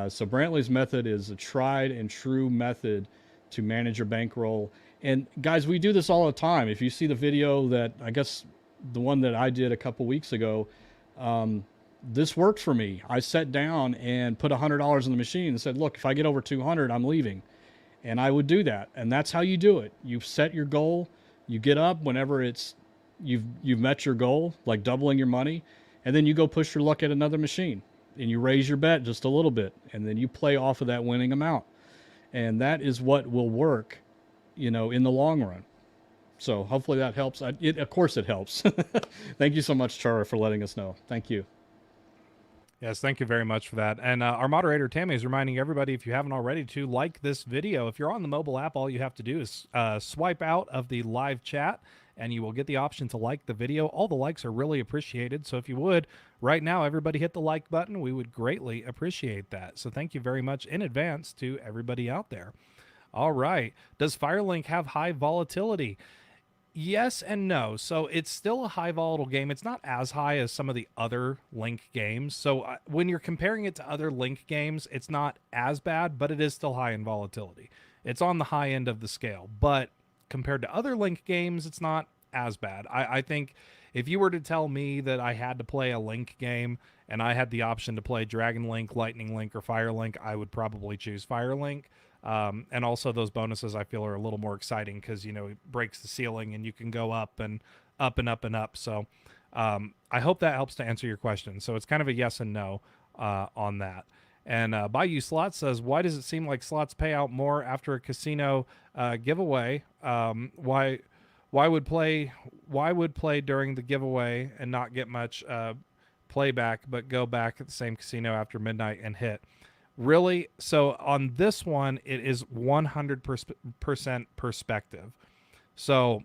So Brantley's method is a tried and true method to manage your bankroll. And guys, we do this all the time. If you see the video that I guess the one that I did a couple weeks ago, this worked for me. I sat down and put $100 in the machine and said, look, if I get over 200, I'm leaving. And I would do that. And that's how you do it. You set your goal. You get up whenever you've met your goal, like doubling your money, and then you go push your luck at another machine and you raise your bet just a little bit, and then you play off of that winning amount. And that is what will work, in the long run. So hopefully that helps. Of course it helps. Thank you so much, Chara, for letting us know. Thank you. Yes, thank you very much for that. And our moderator, Tammy, is reminding everybody, if you haven't already, to like this video. If you're on the mobile app, all you have to do is swipe out of the live chat, and you will get the option to like the video. All the likes are really appreciated. So if you would, right now, everybody hit the like button. We would greatly appreciate that. So thank you very much in advance to everybody out there. All right. Does Firelink have high volatility? Yes and no. So it's still a high volatile game. It's not as high as some of the other Link games. So when you're comparing it to other Link games, it's not as bad, but it is still high in volatility. It's on the high end of the scale, but compared to other Link games, it's not as bad. I think if you were to tell me that I had to play a Link game and I had the option to play Dragon Link, Lightning Link, or Fire Link, I would probably choose Fire Link. And also those bonuses I feel are a little more exciting because, it breaks the ceiling and you can go up and up and up and up. So I hope that helps to answer your question. So it's kind of a yes and no on that. And Bayou Slots says, why does it seem like slots pay out more after a casino giveaway? Why would play during the giveaway and not get much playback, but go back at the same casino after midnight and hit? Really? So on this one, it is 100% perspective. So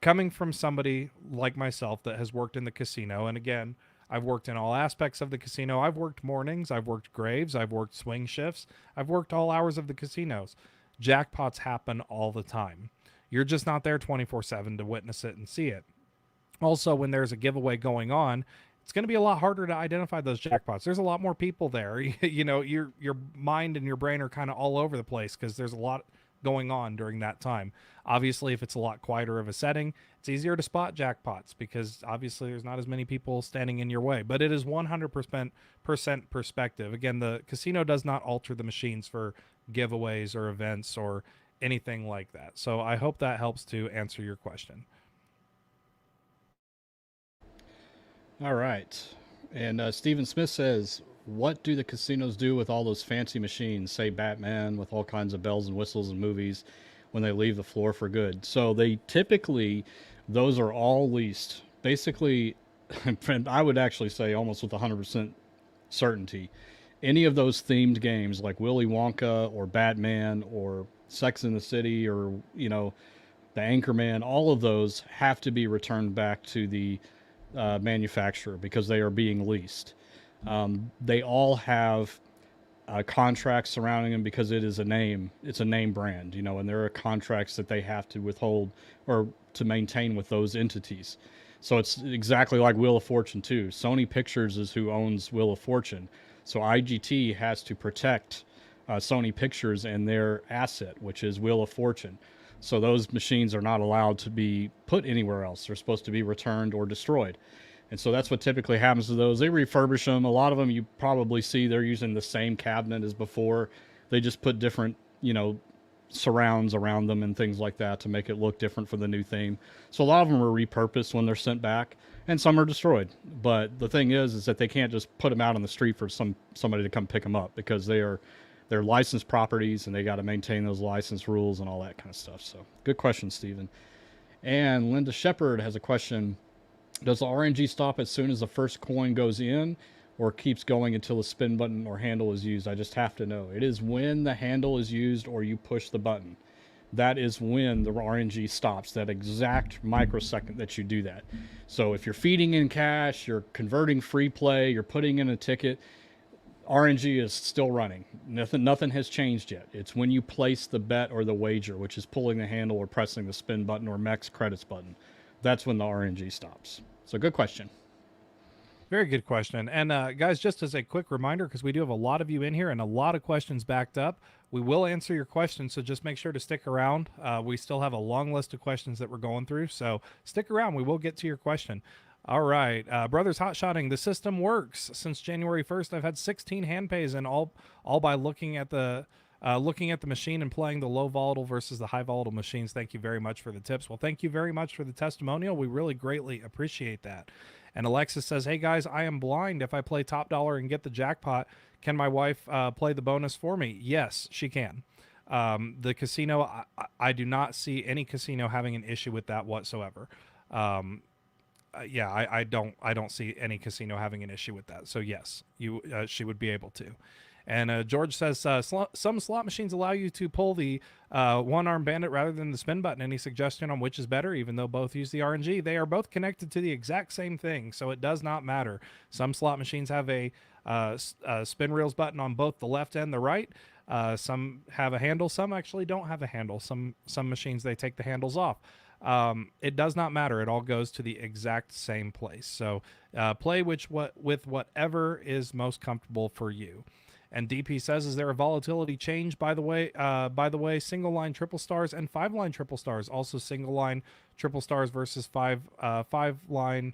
coming from somebody like myself that has worked in the casino, and again, I've worked in all aspects of the casino. I've worked mornings, I've worked graves, I've worked swing shifts, I've worked all hours of the casinos. Jackpots happen all the time. You're just not there 24/7 to witness it and see it. Also, when there's a giveaway going on, it's going to be a lot harder to identify those jackpots. There's a lot more people there. Your mind and your brain are kind of all over the place because there's a lot going on during that time. Obviously, if it's a lot quieter of a setting, it's easier to spot jackpots because obviously there's not as many people standing in your way. But it is 100% perspective. Again, the casino does not alter the machines for giveaways or events or anything like that. So I hope that helps to answer your question. All right. And Stephen Smith says, what do the casinos do with all those fancy machines, say Batman, with all kinds of bells and whistles and movies, when they leave the floor for good? So they typically, those are all leased. Basically, I would actually say almost with 100% certainty, any of those themed games like Willy Wonka or Batman or Sex in the City or, the Anchorman, all of those have to be returned back to the manufacturer because they are being leased. They all have contracts surrounding them because it's a name brand, and there are contracts that they have to withhold or to maintain with those entities. So it's exactly like Wheel of Fortune too. Sony Pictures is who owns Wheel of Fortune. So IGT has to protect Sony Pictures and their asset, which is Wheel of Fortune. So those machines are not allowed to be put anywhere else. They're supposed to be returned or destroyed. And so that's what typically happens to those. They refurbish them. A lot of them you probably see they're using the same cabinet as before. They just put different, surrounds around them and things like that to make it look different for the new theme. So a lot of them are repurposed when they're sent back, and some are destroyed. But the thing is that they can't just put them out on the street for somebody to come pick them up because they're licensed properties and they got to maintain those license rules and all that kind of stuff. So good question, Stephen. And Linda Shepard has a question. Does the RNG stop as soon as the first coin goes in or keeps going until the spin button or handle is used? I just have to know. It is when the handle is used or you push the button. That is when the RNG stops, that exact microsecond that you do that. So if you're feeding in cash, you're converting free play, you're putting in a ticket, RNG is still running. Nothing has changed yet. It's when you place the bet or the wager, which is pulling the handle or pressing the spin button or max credits button. That's when the RNG stops. So good question. Very good question. And guys, just as a quick reminder, because we do have a lot of you in here and a lot of questions backed up, we will answer your questions. So just make sure to stick around. We still have a long list of questions that we're going through. So stick around. We will get to your question. All right. Brothers Hotshotting, the system works. Since January 1st, I've had 16 hand pays, and all by looking at the machine and playing the low volatile versus the high volatile machines. Thank you very much for the tips. Well, thank you very much for the testimonial. We really greatly appreciate that. And Alexis says, hey guys, I am blind. If I play top dollar and get the jackpot, can my wife play the bonus for me? Yes, she can. The casino, I do not see any casino having an issue with that whatsoever. Yeah, I don't see any casino having an issue with that. So yes, she would be able to. And George says some slot machines allow you to pull the one-arm bandit rather than the spin button. Any suggestion on which is better, even though both use the RNG? They are both connected to the exact same thing, so it does not matter. Some slot machines have a spin reels button on both the left and the right. Some have a handle. Some actually don't have a handle. Some machines, they take the handles off. It does not matter. It all goes to the exact same place. So play with whatever is most comfortable for you. And DP says, is there a volatility change? By the way, single line triple stars and 5-line triple stars. Also single line triple stars versus 5-line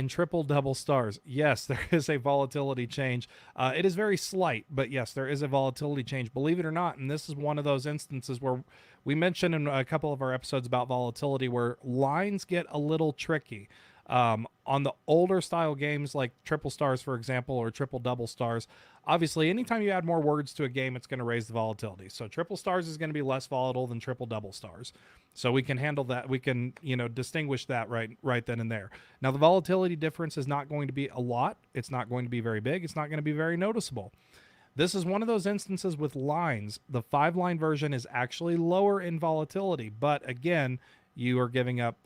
triple double stars. Yes, there is a volatility change. It is very slight, but yes, there is a volatility change. Believe it or not, and this is one of those instances where we mentioned in a couple of our episodes about volatility where lines get a little tricky. On the older style games like triple stars, for example, or triple double stars, obviously anytime you add more words to a game, it's going to raise the volatility. So triple stars is going to be less volatile than triple double stars. So we can handle that. We can, distinguish that right then and there. Now the volatility difference is not going to be a lot. It's not going to be very big. It's not going to be very noticeable. This is one of those instances with lines. The 5-line version is actually lower in volatility, but again, you are giving up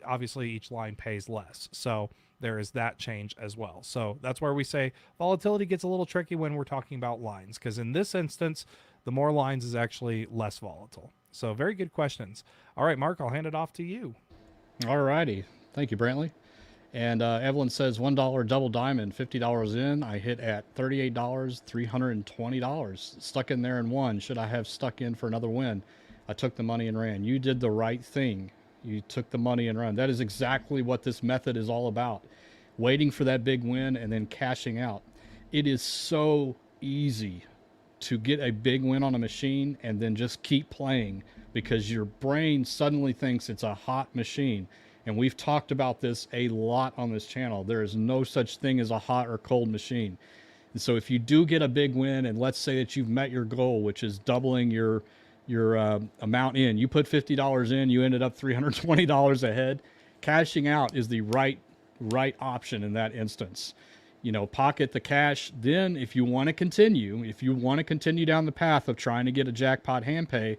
obviously each line pays less. So there is that change as well. So that's where we say volatility gets a little tricky when we're talking about lines, because in this instance, the more lines is actually less volatile. So very good questions. All right, Mark, I'll hand it off to you. All righty. Thank you, Brantley. And Evelyn says $1 double diamond, $50 in. I hit at $38, $320. Stuck in there and won. Should I have stuck in for another win? I took the money and ran. You did the right thing. You took the money and ran. That is exactly what this method is all about. Waiting for that big win and then cashing out. It is so easy to get a big win on a machine and then just keep playing because your brain suddenly thinks it's a hot machine. And we've talked about this a lot on this channel. There is no such thing as a hot or cold machine. And so if you do get a big win, and let's say that you've met your goal, which is doubling your amount in, you put $50 in, you ended up $320 ahead, cashing out is the right option in that instance. Pocket the cash. Then if you want to continue down the path of trying to get a jackpot hand pay,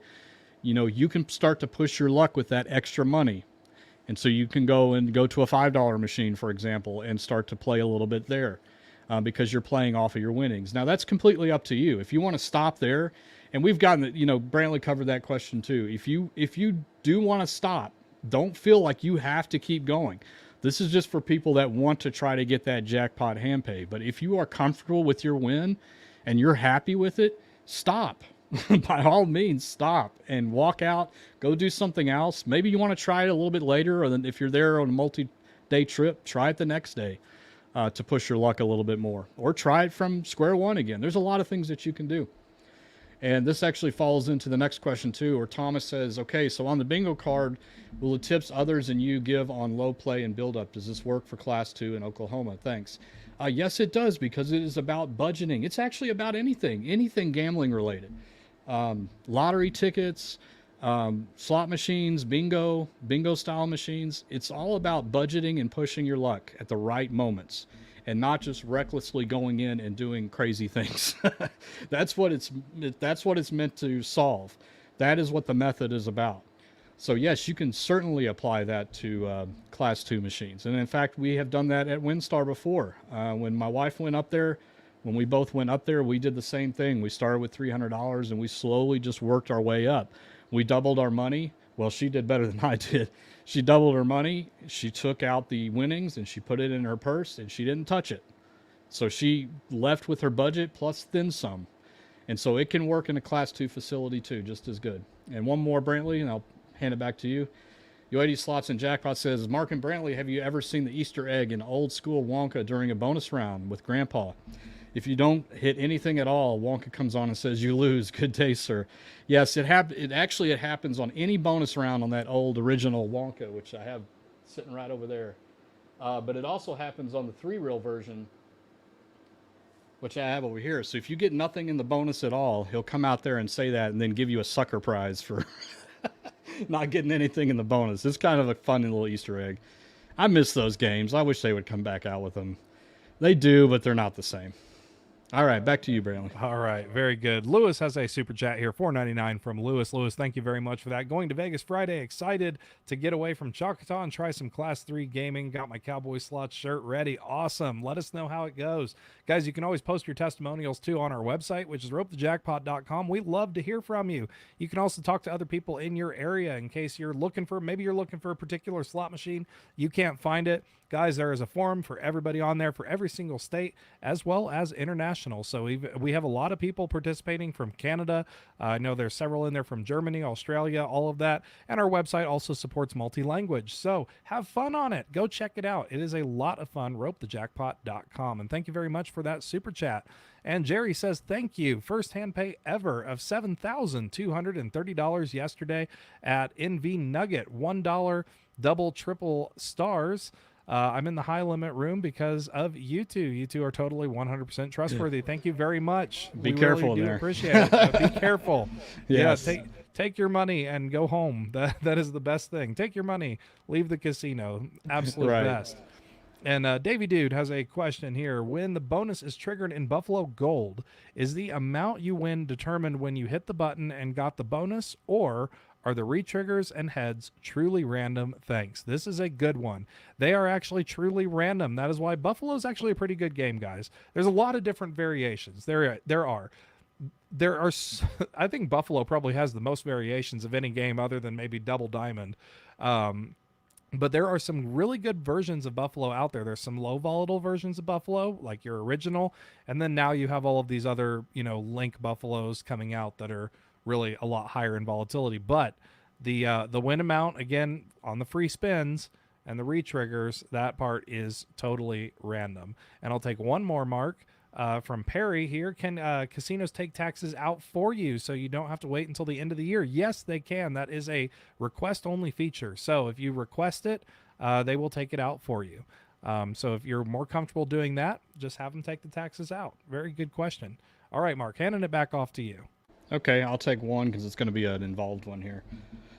you can start to push your luck with that extra money. And so you can go to a $5 machine, for example, and start to play a little bit there because you're playing off of your winnings. Now, that's completely up to you. If you want to stop there, and we've gotten it, Brantley covered that question too. If you do want to stop, don't feel like you have to keep going. This is just for people that want to try to get that jackpot hand pay. But if you are comfortable with your win and you're happy with it, stop. By all means, stop and walk out, go do something else. Maybe you want to try it a little bit later, or then if you're there on a multi-day trip, try it the next day to push your luck a little bit more. Or try it from square one again. There's a lot of things that you can do. And this actually falls into the next question too, where Thomas says, okay, so on the bingo card, will the tips others and you give on low play and build up? Does this work for class 2 in Oklahoma? Thanks. Yes, it does, because it is about budgeting. It's actually about anything gambling related. Lottery tickets, slot machines, bingo style machines. It's all about budgeting and pushing your luck at the right moments, and not just recklessly going in and doing crazy things. That's what it's meant to solve. That is what the method is about. So yes, you can certainly apply that to class 2 machines. And in fact, we have done that at WinStar before. When my wife went up there, when we both went up there, we did the same thing. We started with $300 and we slowly just worked our way up. We doubled our money. Well, she did better than I did. She doubled her money. She took out the winnings and she put it in her purse and she didn't touch it. So she left with her budget plus then some. And so it can work in a class 2 facility too, just as good. And one more, Brantley, and I'll hand it back to you. Yo80 Slots and Jackpot says, Mark and Brantley, have you ever seen the Easter egg in old school Wonka during a bonus round with Grandpa? If you don't hit anything at all, Wonka comes on and says, you lose. Good day, sir. Yes, it happens on any bonus round on that old original Wonka, which I have sitting right over there. But it also happens on the 3-reel version, which I have over here. So if you get nothing in the bonus at all, he'll come out there and say that and then give you a sucker prize for not getting anything in the bonus. It's kind of a fun little Easter egg. I miss those games. I wish they would come back out with them. They do, but they're not the same. All right, back to you, Brantley. All right, very good. Lewis has a super chat here, $4.99 from Lewis. Lewis, thank you very much for that. Going to Vegas Friday, excited to get away from Choctaw and try some Class 3 gaming. Got my Cowboy Slots shirt ready. Awesome. Let us know how it goes. Guys, you can always post your testimonials, too, on our website, which is ropethejackpot.com. We love to hear from you. You can also talk to other people in your area in case maybe you're looking for a particular slot machine. You can't find it. Guys, there is a forum for everybody on there for every single state as well as international. So we have a lot of people participating from Canada. I know there's several in there from Germany, Australia, all of that. And our website also supports multi-language. So have fun on it. Go check it out. It is a lot of fun. ropethejackpot.com. And thank you very much for that super chat. And Jerry says, thank you. First hand pay ever of $7,230 yesterday at NV Nugget. $1 double triple stars. I'm in the high limit room because of you two. You two are totally 100% trustworthy. Yeah. Thank you very much. Be careful really there. Appreciate it. Be careful. Yes. Yeah, take your money and go home. That is the best thing. Take your money, leave the casino. Absolute right. best. And Davey Dude has a question here. When the bonus is triggered in Buffalo Gold, is the amount you win determined when you hit the button and got the bonus, or are the retriggers and heads truly random? Thanks. This is a good one. They are actually truly random. That is why Buffalo is actually a pretty good game, guys. There's a lot of different variations. There are. I think Buffalo probably has the most variations of any game other than maybe Double Diamond. But there are some really good versions of Buffalo out there. There's some low volatile versions of Buffalo, like your original. And then now you have all of these other, link Buffaloes coming out that are really a lot higher in volatility. But the win amount, again, on the free spins and the retriggers, that part is totally random. And I'll take one more, Mark, from Perry here. Can casinos take taxes out for you so you don't have to wait until the end of the year? Yes, they can. That is a request-only feature. So if you request it, they will take it out for you. So if you're more comfortable doing that, just have them take the taxes out. Very good question. All right, Mark, handing it back off to you. Okay, I'll take one because it's going to be an involved one here.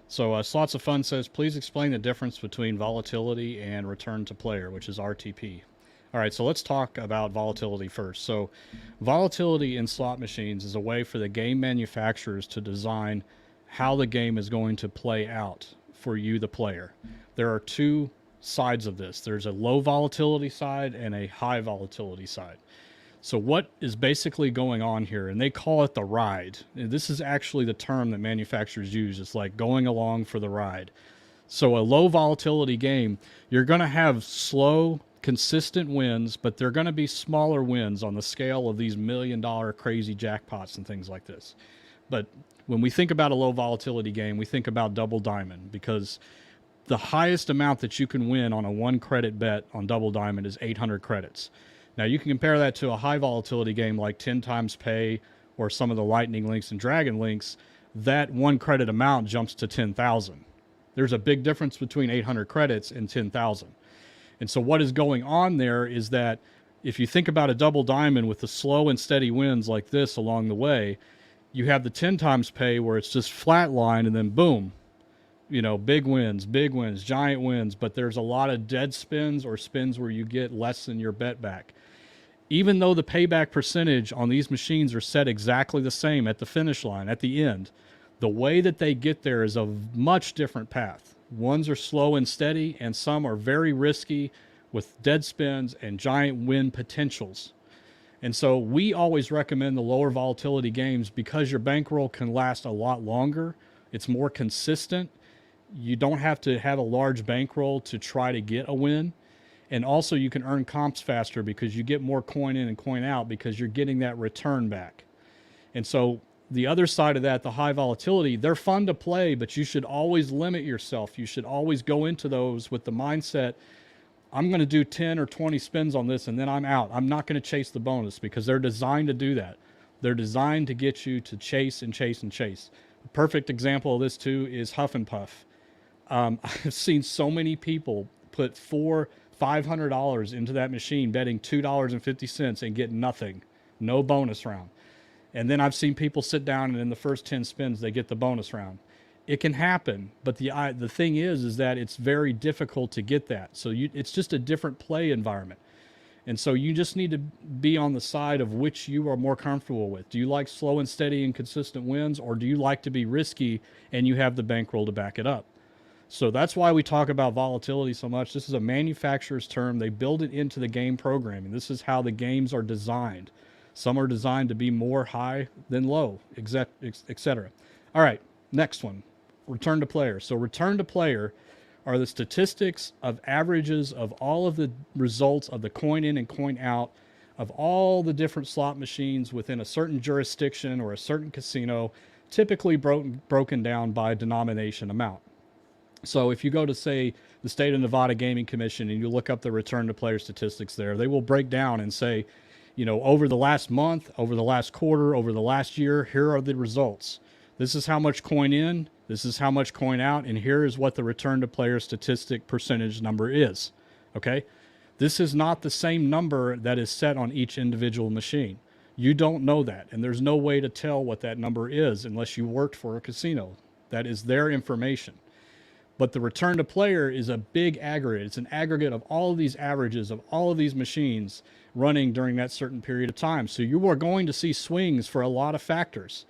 So Slots of Fun says, please explain the difference between volatility and return to player, which is RTP. All right, so let's talk about volatility first. So volatility in slot machines is a way for the game manufacturers to design how the game is going to play out for you, the player. There are two sides of this. There's a low volatility side and a high volatility side. So what is basically going on here, and they call it the ride. And this is actually the term that manufacturers use. It's like going along for the ride. So a low volatility game, you're going to have slow, consistent wins, but they're going to be smaller wins on the scale of these $1 million crazy jackpots and things like this. But when we think about a low volatility game, we think about Double Diamond, because the highest amount that you can win on a 1 credit bet on Double Diamond is 800 credits. Now you can compare that to a high volatility game like 10 times pay or some of the Lightning Links and Dragon Links. That 1 credit amount jumps to 10,000. There's a big difference between 800 credits and 10,000. And so what is going on there is that if you think about a Double Diamond with the slow and steady wins like this along the way, you have the 10 times pay where it's just flat line and then boom, big wins, giant wins, but there's a lot of dead spins or spins where you get less than your bet back. Even though the payback percentage on these machines are set exactly the same at the finish line, at the end, the way that they get there is a much different path. Ones are slow and steady, and some are very risky with dead spins and giant win potentials. And so we always recommend the lower volatility games because your bankroll can last a lot longer. It's more consistent. You don't have to have a large bankroll to try to get a win. And also you can earn comps faster because you get more coin in and coin out because you're getting that return back. And so the other side of that, the high volatility, they're fun to play, but you should always limit yourself. You should always go into those with the mindset, I'm going to do 10 or 20 spins on this and then I'm out. I'm not going to chase the bonus because they're designed to do that. They're designed to get you to chase and chase and chase. A perfect example of this too is Huff and Puff. I've seen so many people put $500 into that machine betting $2.50 and get nothing, no bonus round. And then I've seen people sit down and in the first 10 spins they get the bonus round. It can happen, but the thing is that it's very difficult to get that. So it's just a different play environment. And so you just need to be on the side of which you are more comfortable with. Do you like slow and steady and consistent wins, or do you like to be risky and you have the bankroll to back it up? So that's why we talk about volatility so much. This is a manufacturer's term. They build it into the game programming. This is how the games are designed. Some are designed to be more high than low, etc. All right, next one, return to player. So return to player are the statistics of averages of all of the results of the coin in and coin out of all the different slot machines within a certain jurisdiction or a certain casino, typically broken down by denomination amount. So if you go to, say, the State of Nevada Gaming Commission and you look up the return to player statistics there, they will break down and say, you know, over the last month, over the last quarter, over the last year, here are the results. This is how much coin in, this is how much coin out, and here is what the return to player statistic percentage number is. Okay? This is not the same number that is set on each individual machine. You don't know that, and there's no way to tell what that number is unless you worked for a casino. That is their information. But the return to player is a big aggregate. It's an aggregate of all of these averages of all of these machines running during that certain period of time. So you are going to see swings for a lot of factors.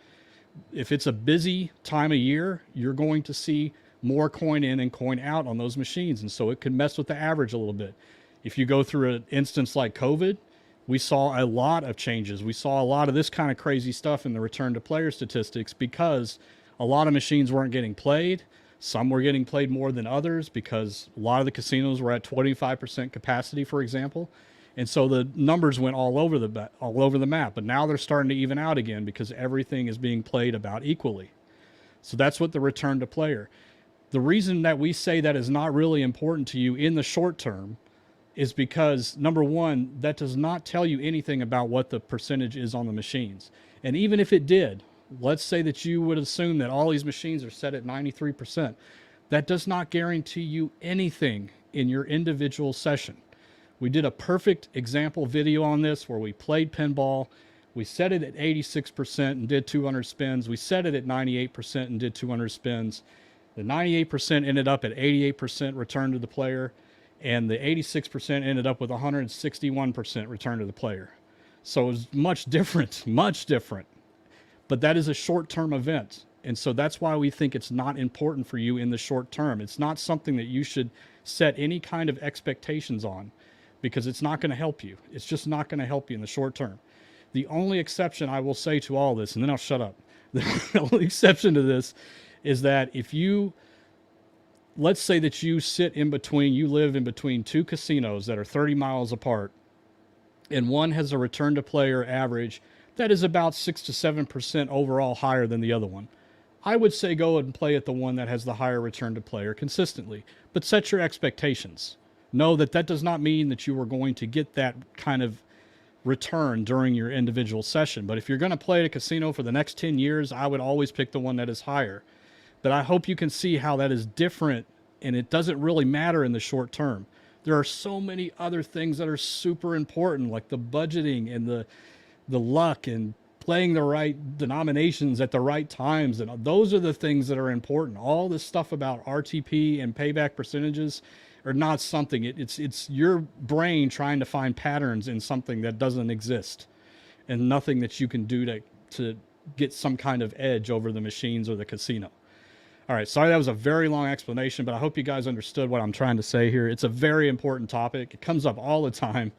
If it's a busy time of year, you're going to see more coin in and coin out on those machines. And so it could mess with the average a little bit. If you go through an instance like COVID, we saw a lot of changes. We saw a lot of this kind of crazy stuff in the return to player statistics because a lot of machines weren't getting played. Some were getting played more than others because a lot of the casinos were at 25% capacity, for example. And so the numbers went all over the map. But now they're starting to even out again because everything is being played about equally. So that's what the return to player. The reason that we say that is not really important to you in the short term is because, number one, that does not tell you anything about what the percentage is on the machines. And even if it did, let's say that you would assume that all these machines are set at 93%. That does not guarantee you anything in your individual session. We did a perfect example video on this where we played pinball. We set it at 86% and did 200 spins. We set it at 98% and did 200 spins. The 98% ended up at 88% return to the player, and the 86% ended up with 161% return to the player. So it was much different, much different. But that is a short-term event. And so that's why we think it's not important for you in the short term. It's not something that you should set any kind of expectations on because it's not going to help you. It's just not going to help you in the short term. The only exception I will say to all this, and then I'll shut up. The only exception to this is that if you, let's say that you live in between two casinos that are 30 miles apart, and one has a return to player average that is about 6 to 7% overall higher than the other one. I would say go and play at the one that has the higher return to player consistently, but set your expectations. Know that that does not mean that you are going to get that kind of return during your individual session. But if you're going to play at a casino for the next 10 years, I would always pick the one that is higher. But I hope you can see how that is different, and it doesn't really matter in the short term. There are so many other things that are super important, like the budgeting and the luck and playing the right denominations at the right times. And those are the things that are important. All this stuff about RTP and payback percentages are not something. It's your brain trying to find patterns in something that doesn't exist and nothing that you can do to get some kind of edge over the machines or the casino. All right, sorry that was a very long explanation, but I hope you guys understood what I'm trying to say here. It's a very important topic. It comes up all the time,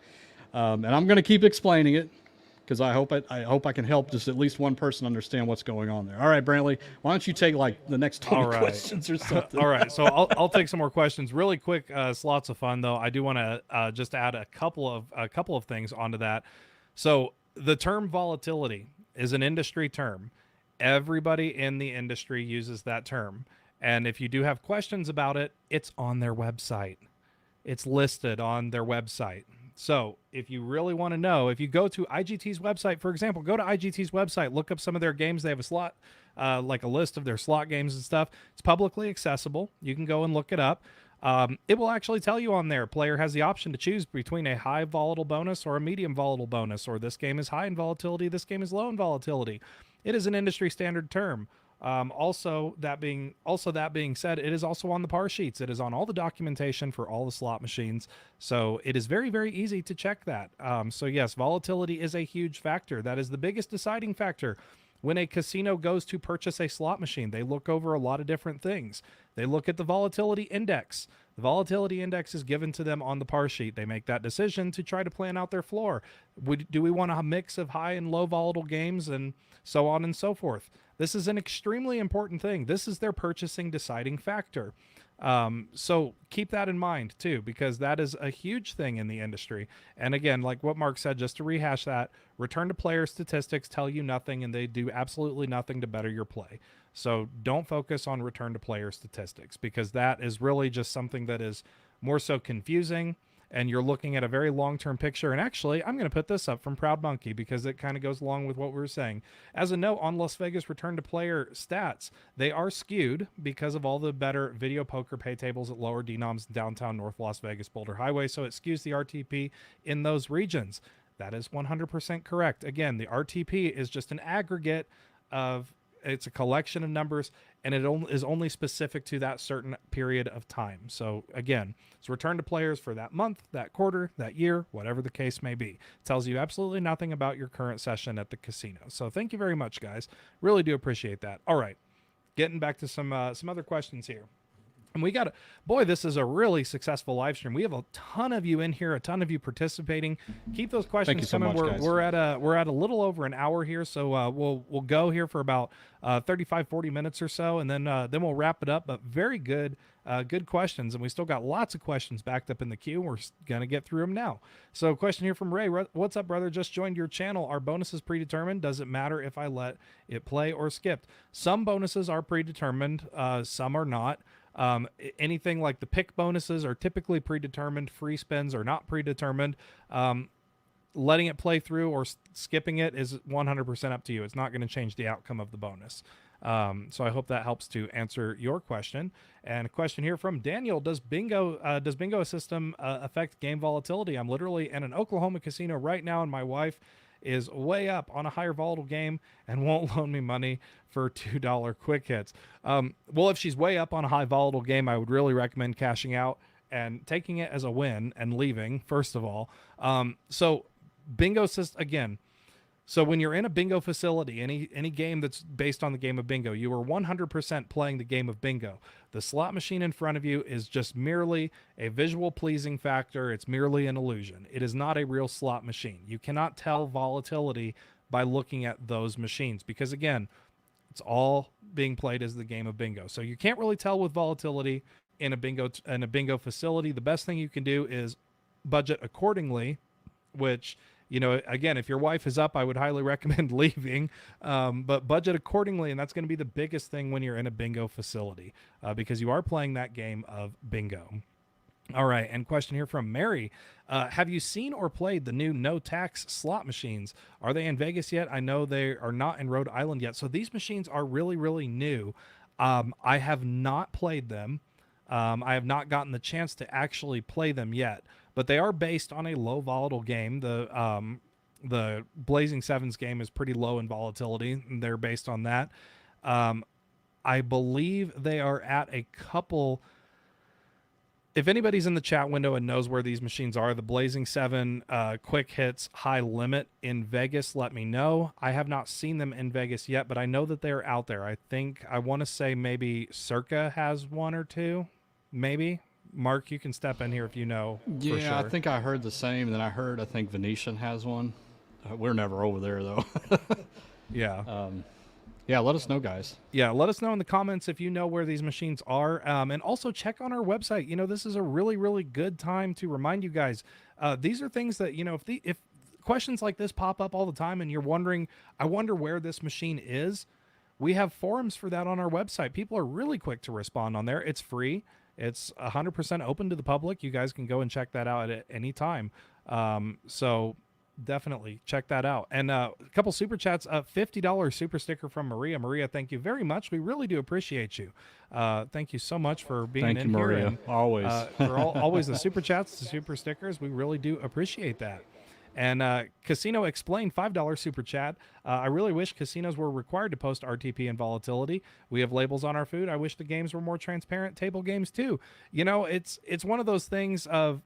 and I'm going to keep explaining it because I hope I can help just at least one person understand what's going on there. All right, Brantley, why don't you take like the next 20 questions or something? All right, so I'll take some more questions really quick. Slots of fun though. I do want to just add a couple of things onto that. So the term volatility is an industry term. Everybody in the industry uses that term, and if you do have questions about it, it's on their website. It's listed on their website. So if you really want to know, if you go to IGT's website, for example, go to IGT's website, look up some of their games. They have a slot, like a list of their slot games and stuff. It's publicly accessible. You can go and look it up. It will actually tell you on there, player has the option to choose between a high volatile bonus or a medium volatile bonus, or this game is high in volatility, this game is low in volatility. It is an industry standard term. Also that being said, it is also on the par sheets. It is on all the documentation for all the slot machines. So it is very, very easy to check that. So yes, volatility is a huge factor. That is the biggest deciding factor. When a casino goes to purchase a slot machine, they look over a lot of different things. They look at the volatility index. The volatility index is given to them on the par sheet. They make that decision to try to plan out their floor. Do we want a mix of high and low volatile games, and so on and so forth? This is an extremely important thing. This is their purchasing deciding factor. So keep that in mind too, because that is a huge thing in the industry. And again, like what Mark said, just to rehash that, return to player statistics tell you nothing, and they do absolutely nothing to better your play. So don't focus on return to player statistics, because that is really just something that is more so confusing, and you're looking at a very long-term picture. And actually, I'm going to put this up from Proud Monkey because it kind of goes along with what we were saying. As a note on Las Vegas return to player stats, they are skewed because of all the better video poker pay tables at lower denoms downtown North Las Vegas Boulder Highway. So it skews the RTP in those regions. That is 100% correct. Again, the RTP is just an aggregate of, it's a collection of numbers, and it is only specific to that certain period of time. So again, it's return to players for that month, that quarter, that year, whatever the case may be. It tells you absolutely nothing about your current session at the casino. So thank you very much, guys. Really do appreciate that. All right, getting back to some other questions here. And we got boy, this is a really successful live stream. We have a ton of you in here, a ton of you participating. Keep those questions coming. We're at a little over an hour here, so we'll go here for about 35-40 minutes or so, and then we'll wrap it up. But very good questions, and we still got lots of questions backed up in the queue. We're gonna get through them now. So question here from Ray. What's up, brother? Just joined your channel. Are bonuses predetermined? Does it matter if I let it play or skipped? Some bonuses are predetermined, some are not. Anything like the pick bonuses are typically predetermined. Free spins are not predetermined. Letting it play through or skipping it is 100% up to you. It's not going to change the outcome of the bonus. So I hope that helps to answer your question. And a question here from Daniel: Does bingo system affect game volatility? I'm literally in an Oklahoma casino right now, and my wife is way up on a higher volatile game and won't loan me money for $2 quick hits. Well, if she's way up on a high volatile game, I would really recommend cashing out and taking it as a win and leaving, first of all. So bingo system, again, so when you're in a bingo facility, any game that's based on the game of bingo, you are 100% playing the game of bingo. The slot machine in front of you is just merely a visual pleasing factor. It's merely an illusion. It is not a real slot machine. You cannot tell volatility by looking at those machines because, again, it's all being played as the game of bingo. So you can't really tell with volatility in a bingo facility. The best thing you can do is budget accordingly, which, you know, again, if your wife is up, I would highly recommend leaving, but budget accordingly. And that's going to be the biggest thing when you're in a bingo facility, because you are playing that game of bingo. All right. And question here from Mary. Have you seen or played the new no tax slot machines? Are they in Vegas yet? I know they are not in Rhode Island yet. So these machines are really, really new. I have not played them. I have not gotten the chance to actually play them yet, but they are based on a low volatile game. The Blazing Sevens game is pretty low in volatility, and they're based on that. I believe they are at a couple. If anybody's in the chat window and knows where these machines are, the Blazing Seven Quick Hits High Limit in Vegas, let me know. I have not seen them in Vegas yet, but I know that they're out there. I want to say maybe Circa has one or two, maybe. Mark, you can step in here if you know. Yeah, for sure. I think I heard the same. Then I think Venetian has one. We're never over there though. Yeah. Yeah, let us know, guys. Yeah, let us know in the comments if you know where these machines are. And also check on our website. This is a really, really good time to remind you guys. These are things that, if questions like this pop up all the time and you're wondering, I wonder where this machine is, we have forums for that on our website. People are really quick to respond on there. It's free. It's 100% open to the public. You guys can go and check that out at any time. So definitely check that out. And a couple super chats, $50 super sticker from Maria. Thank you very much. We really do appreciate you. Thank you so much for being Thank in you, here. Maria. And, always. For always the super chats, the super stickers. We really do appreciate that. And Casino Explained, $5 super chat. I really wish casinos were required to post RTP and volatility. We have labels on our food. I wish the games were more transparent. Table games too. It's one of those things of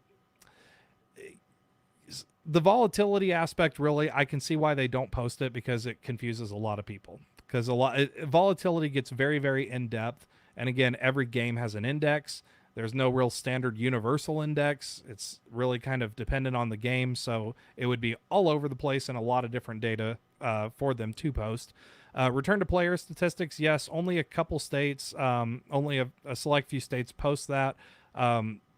the volatility aspect. Really, I can see why they don't post it, because it confuses a lot of people. Because volatility gets very, very in depth, and again, every game has an index. There's no real standard universal index. It's really kind of dependent on the game, so it would be all over the place and a lot of different data for them to post. Return to player statistics, yes, only a couple states, only a select few states post that.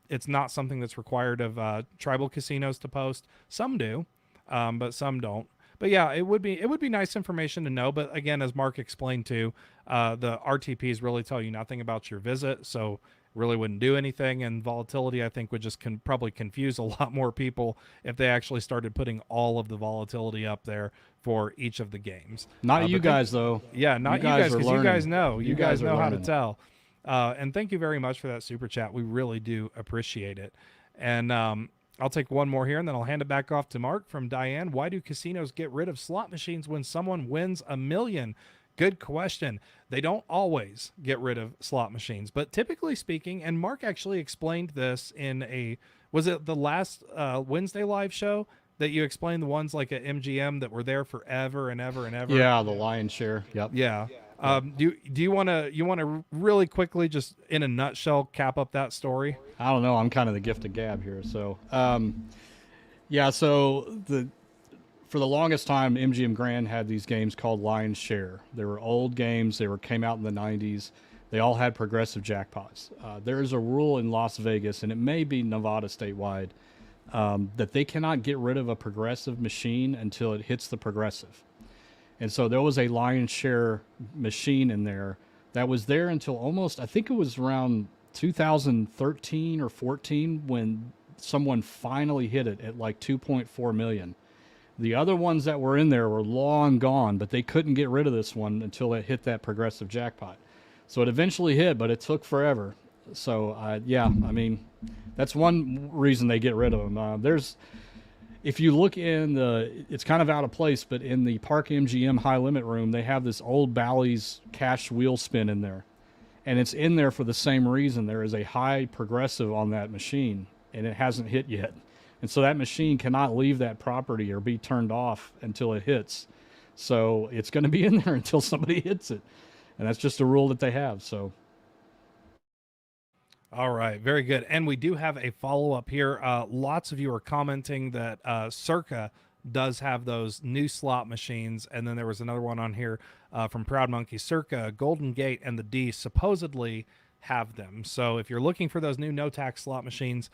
It's not something that's required of tribal casinos to post. Some do, but some don't. But yeah, it would be nice information to know. But again, as Mark explained too, the RTPs really tell you nothing about your visit, so really wouldn't do anything. And volatility, I think, would just probably confuse a lot more people if they actually started putting all of the volatility up there for each of the games. Not you guys, though. Yeah, not you guys, because you guys know. You guys know how to learning. tell. And thank you very much for that super chat. We really do appreciate it. And I'll take one more here, and then I'll hand it back off to Mark from Diane. Why do casinos get rid of slot machines when someone wins $1 million? Good question. They don't always get rid of slot machines, but typically speaking, and Mark actually explained this in was it the last Wednesday live show that you explained the ones like at MGM that were there forever and ever and ever? Yeah, the lion's share. Yep. Yeah. Do you want to really quickly, just in a nutshell, cap up that story? I don't know. I'm kind of the gift of gab here. So, yeah. So for the longest time, MGM Grand had these games called Lion's Share. They were old games. They came out in the 90s. They all had progressive jackpots. There is a rule in Las Vegas, and it may be Nevada statewide, that they cannot get rid of a progressive machine until it hits the progressive. And so there was a Lion's Share machine in there that was there until almost, I think it was around 2013 or 14 when someone finally hit it at like 2.4 million. The other ones that were in there were long gone, but they couldn't get rid of this one until it hit that progressive jackpot. So it eventually hit, but it took forever. So, yeah, I mean, that's one reason they get rid of them. If you look it's kind of out of place, but in the Park MGM high limit room, they have this old Bally's cash wheel spin in there. And it's in there for the same reason. There is a high progressive on that machine, and it hasn't hit yet. And so that machine cannot leave that property or be turned off until it hits. So it's going to be in there until somebody hits it. And that's just a rule that they have. So. All right. Very good. And we do have a follow-up here. Lots of you are commenting that Circa does have those new slot machines. And then there was another one on here from Proud Monkey. Circa, Golden Gate, and the D supposedly have them. So if you're looking for those new no-tax slot machines,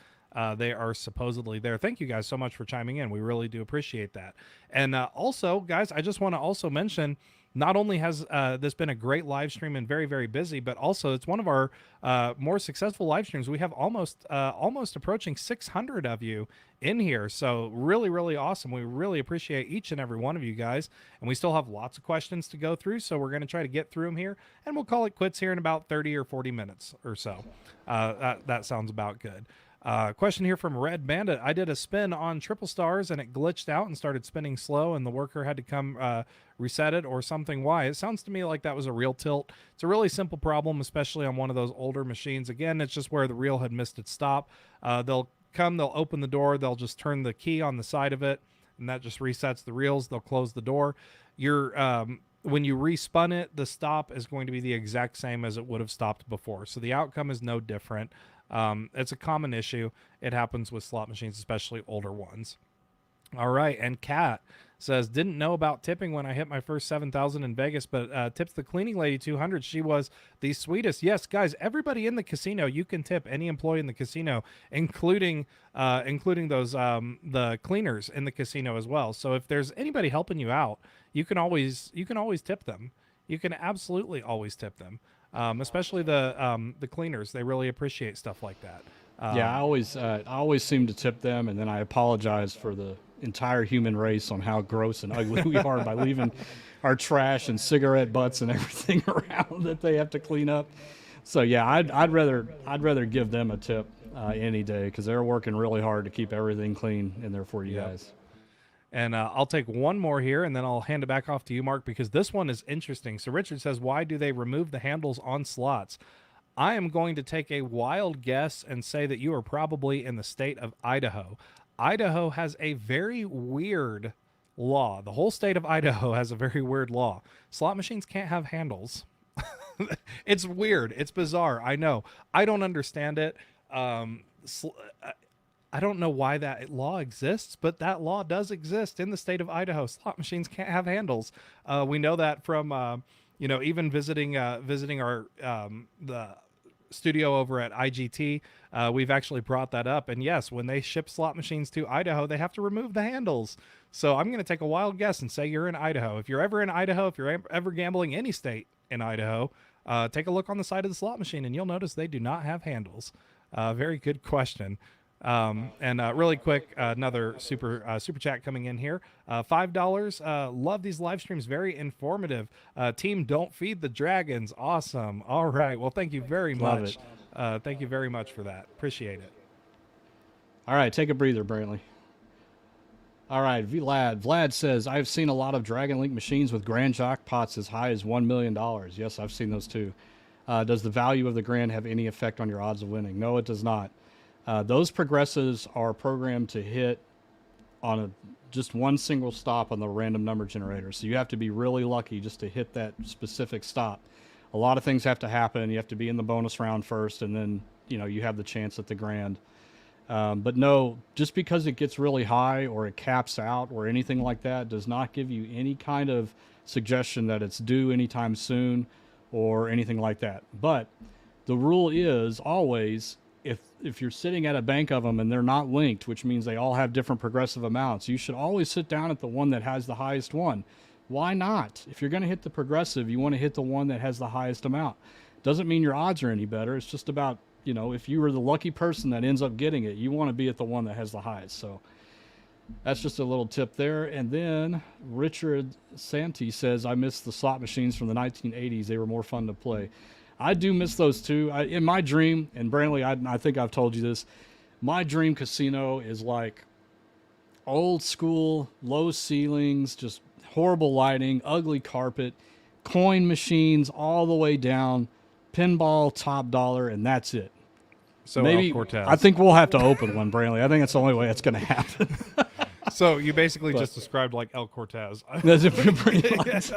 they are supposedly there. Thank you guys so much for chiming in. We really do appreciate that. And also, guys, I just want to also mention, not only has this been a great live stream and very, very busy, but also it's one of our more successful live streams. We have almost approaching 600 of you in here. So really, really awesome. We really appreciate each and every one of you guys. And we still have lots of questions to go through. So we're going to try to get through them here, and we'll call it quits here in about 30 or 40 minutes or so. That sounds about good. Question here from Red Bandit. I did a spin on triple stars and it glitched out and started spinning slow, and the worker had to come reset it or something. Why? It sounds to me like that was a reel tilt. It's a really simple problem, especially on one of those older machines. Again, it's just where the reel had missed its stop. They'll open the door, they'll just turn the key on the side of it, and that just resets the reels. They'll close the door. When you respun it, the stop is going to be the exact same as it would have stopped before. So the outcome is no different. It's a common issue. It happens with slot machines, especially older ones. All right. And Kat says, didn't know about tipping when I hit my first 7,000 in Vegas, but tips the cleaning lady 200. She was the sweetest. Yes, guys, everybody in the casino, you can tip any employee in the casino, including those the cleaners in the casino as well. So if there's anybody helping you out, you can always tip them. You can absolutely always tip them, especially the cleaners. They really appreciate stuff like that. Yeah, I always seem to tip them, and then I apologize for the entire human race on how gross and ugly we are by leaving our trash and cigarette butts and everything around that they have to clean up. So yeah, I'd rather give them a tip any day, because they're working really hard to keep everything clean in there for you guys. And I'll take one more here, and then I'll hand it back off to you, Mark, because this one is interesting. So Richard says, why do they remove the handles on slots? I am going to take a wild guess and say that you are probably in the state of Idaho. Idaho has a very weird law. The whole state of Idaho has a very weird law. Slot machines can't have handles. It's weird. It's bizarre. I know. I don't understand it. I don't know why that law exists, but that law does exist in the state of Idaho. Slot machines can't have handles. We know that from even visiting our the studio over at IGT. We've actually brought that up, and yes, when they ship slot machines to Idaho, they have to remove the handles. So I'm going to take a wild guess and say you're in Idaho. If you're ever in Idaho, if you're ever gambling any state in Idaho, take a look on the side of the slot machine, and you'll notice they do not have handles. Very good question. And really quick, another super chat coming in here. $5. Love these live streams. Very informative. Team Don't Feed the Dragons. Awesome. All right. Well, thank you very much. Thank you very much for that. Appreciate it. All right. Take a breather, Brantley. All right. Vlad says, I've seen a lot of Dragon Link machines with grand jackpots as high as $1 million. Yes, I've seen those too. Does the value of the grand have any effect on your odds of winning? No, it does not. Those progressives are programmed to hit on just one single stop on the random number generator. So you have to be really lucky just to hit that specific stop. A lot of things have to happen. You have to be in the bonus round first, and then you have the chance at the grand. But no, just because it gets really high or it caps out or anything like that does not give you any kind of suggestion that it's due anytime soon or anything like that. But the rule is always, if you're sitting at a bank of them and they're not linked, which means they all have different progressive amounts, you should always sit down at the one that has the highest one. Why not? If you're going to hit the progressive, you want to hit the one that has the highest amount. Doesn't mean your odds are any better. It's just about, if you were the lucky person that ends up getting it, you want to be at the one that has the highest. So that's just a little tip there. And then Richard Santi says, I miss the slot machines from the 1980s. They were more fun to play. I do miss those too. In my dream, and Brantley, I think I've told you this, my dream casino is like old school, low ceilings, just horrible lighting, ugly carpet, coin machines all the way down, pinball, top dollar, and that's it. So maybe Cortez. I think we'll have to open one, Brantley. I think that's the only way it's going to happen. So you basically just described like El Cortez. That's pretty much.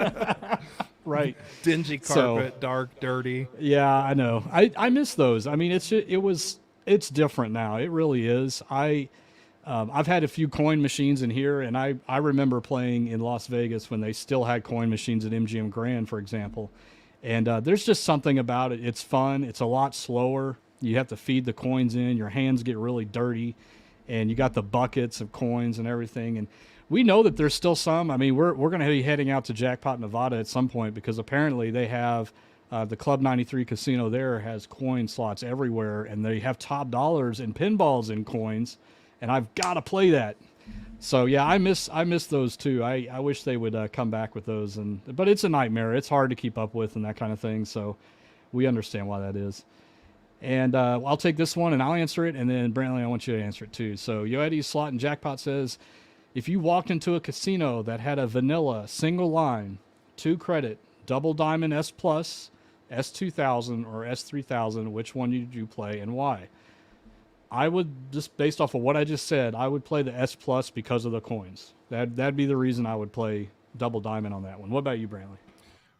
Right. Dingy carpet, dark, dirty. Yeah, I know. I miss those. I mean, it's different now. It really is. I've had a few coin machines in here, and I remember playing in Las Vegas when they still had coin machines at MGM Grand, for example. And there's just something about it. It's fun. It's a lot slower. You have to feed the coins in. Your hands get really dirty, and you got the buckets of coins and everything. And we know that there's still some. I mean, we're going to be heading out to Jackpot, Nevada at some point, because apparently they have the Club 93 casino there has coin slots everywhere, and they have top dollars and pinballs in coins, and I've got to play that. So yeah, I miss those too. I wish they would come back with those, but it's a nightmare. It's hard to keep up with and that kind of thing. So we understand why that is. And I'll take this one and I'll answer it, and then Brantley, I want you to answer it too. So Yoeddie's Slot and Jackpot says, if you walked into a casino that had a vanilla single line, 2 credit, double diamond S plus, S2000 or S3000, which one did you play and why? I would, just based off of what I just said, I would play the S plus because of the coins. That'd be the reason I would play double diamond on that one. What about you, Brantley?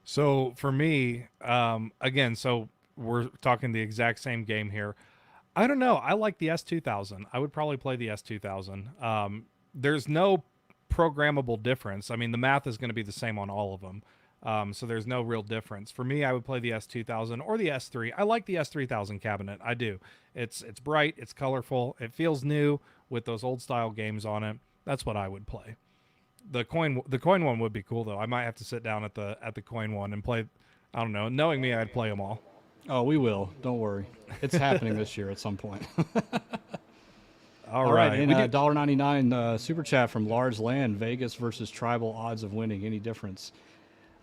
So for me, again, so we're talking the exact same game here. I don't know. I like the S2000. I would probably play the S2000. There's no programmable difference. I mean, the math is going to be the same on all of them. So there's no real difference. For me, I would play the S2000 or the S3. I like the S3000 cabinet. I do. It's bright, it's colorful, it feels new with those old style games on it. That's what I would play. The coin one would be cool though. I might have to sit down at the coin one and play. I don't know. Knowing me, I'd play them all. Oh, we will. Don't worry. It's happening this year at some point. All right. And $1.99 super chat from Lars Land. Vegas versus tribal odds of winning. Any difference?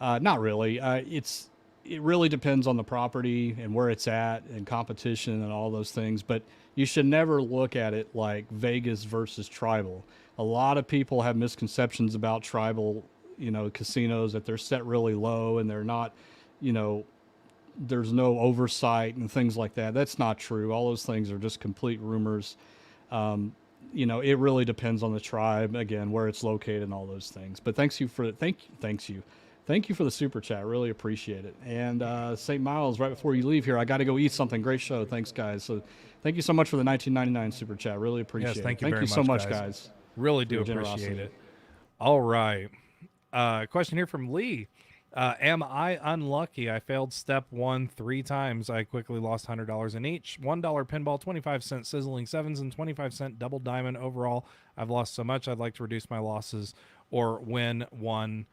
Not really. It really depends on the property and where it's at and competition and all those things. But you should never look at it like Vegas versus tribal. A lot of people have misconceptions about tribal, casinos, that they're set really low and they're not, there's no oversight and things like that. That's not true. All those things are just complete rumors. It really depends on the tribe, again, where it's located and all those things. But thank you for the super chat. Really appreciate it. And St. Miles, right before you leave here, I got to go eat something. Great show. Thanks, guys. So thank you so much for the $19.99 super chat. Really appreciate it. Thank you so much, guys. Really do appreciate it. All right. Question here from Lee. Am I unlucky? I failed step 1 3 times. I quickly lost $100 in each. $1 pinball, 25-cent sizzling sevens, and 25-cent double diamond. Overall, I've lost so much. I'd like to reduce my losses or win one,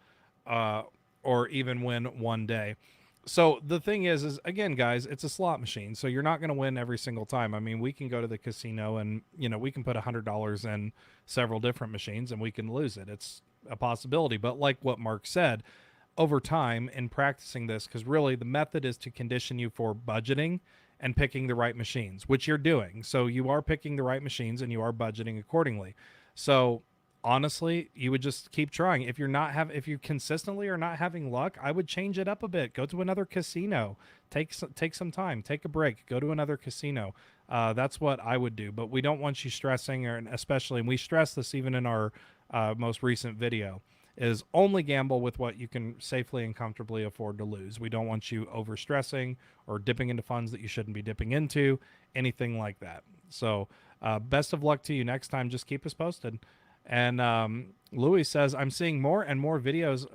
or even win one day. So the thing is again, guys, it's a slot machine. So you're not going to win every single time. I mean, we can go to the casino and, we can put $100 in several different machines and we can lose it. It's a possibility. But like what Mark said, over time in practicing this, because really the method is to condition you for budgeting and picking the right machines, which you're doing. So you are picking the right machines and you are budgeting accordingly. So honestly, you would just keep trying. If you consistently are not having luck, I would change it up a bit. Go to another casino. Take some time. Take a break. Go to another casino. That's what I would do. But we don't want you stressing, and we stress this even in our most recent video, is only gamble with what you can safely and comfortably afford to lose. We don't want you overstressing or dipping into funds that you shouldn't be dipping into, anything like that. So best of luck to you next time. Just keep us posted. And Louis says, I'm seeing more and more videos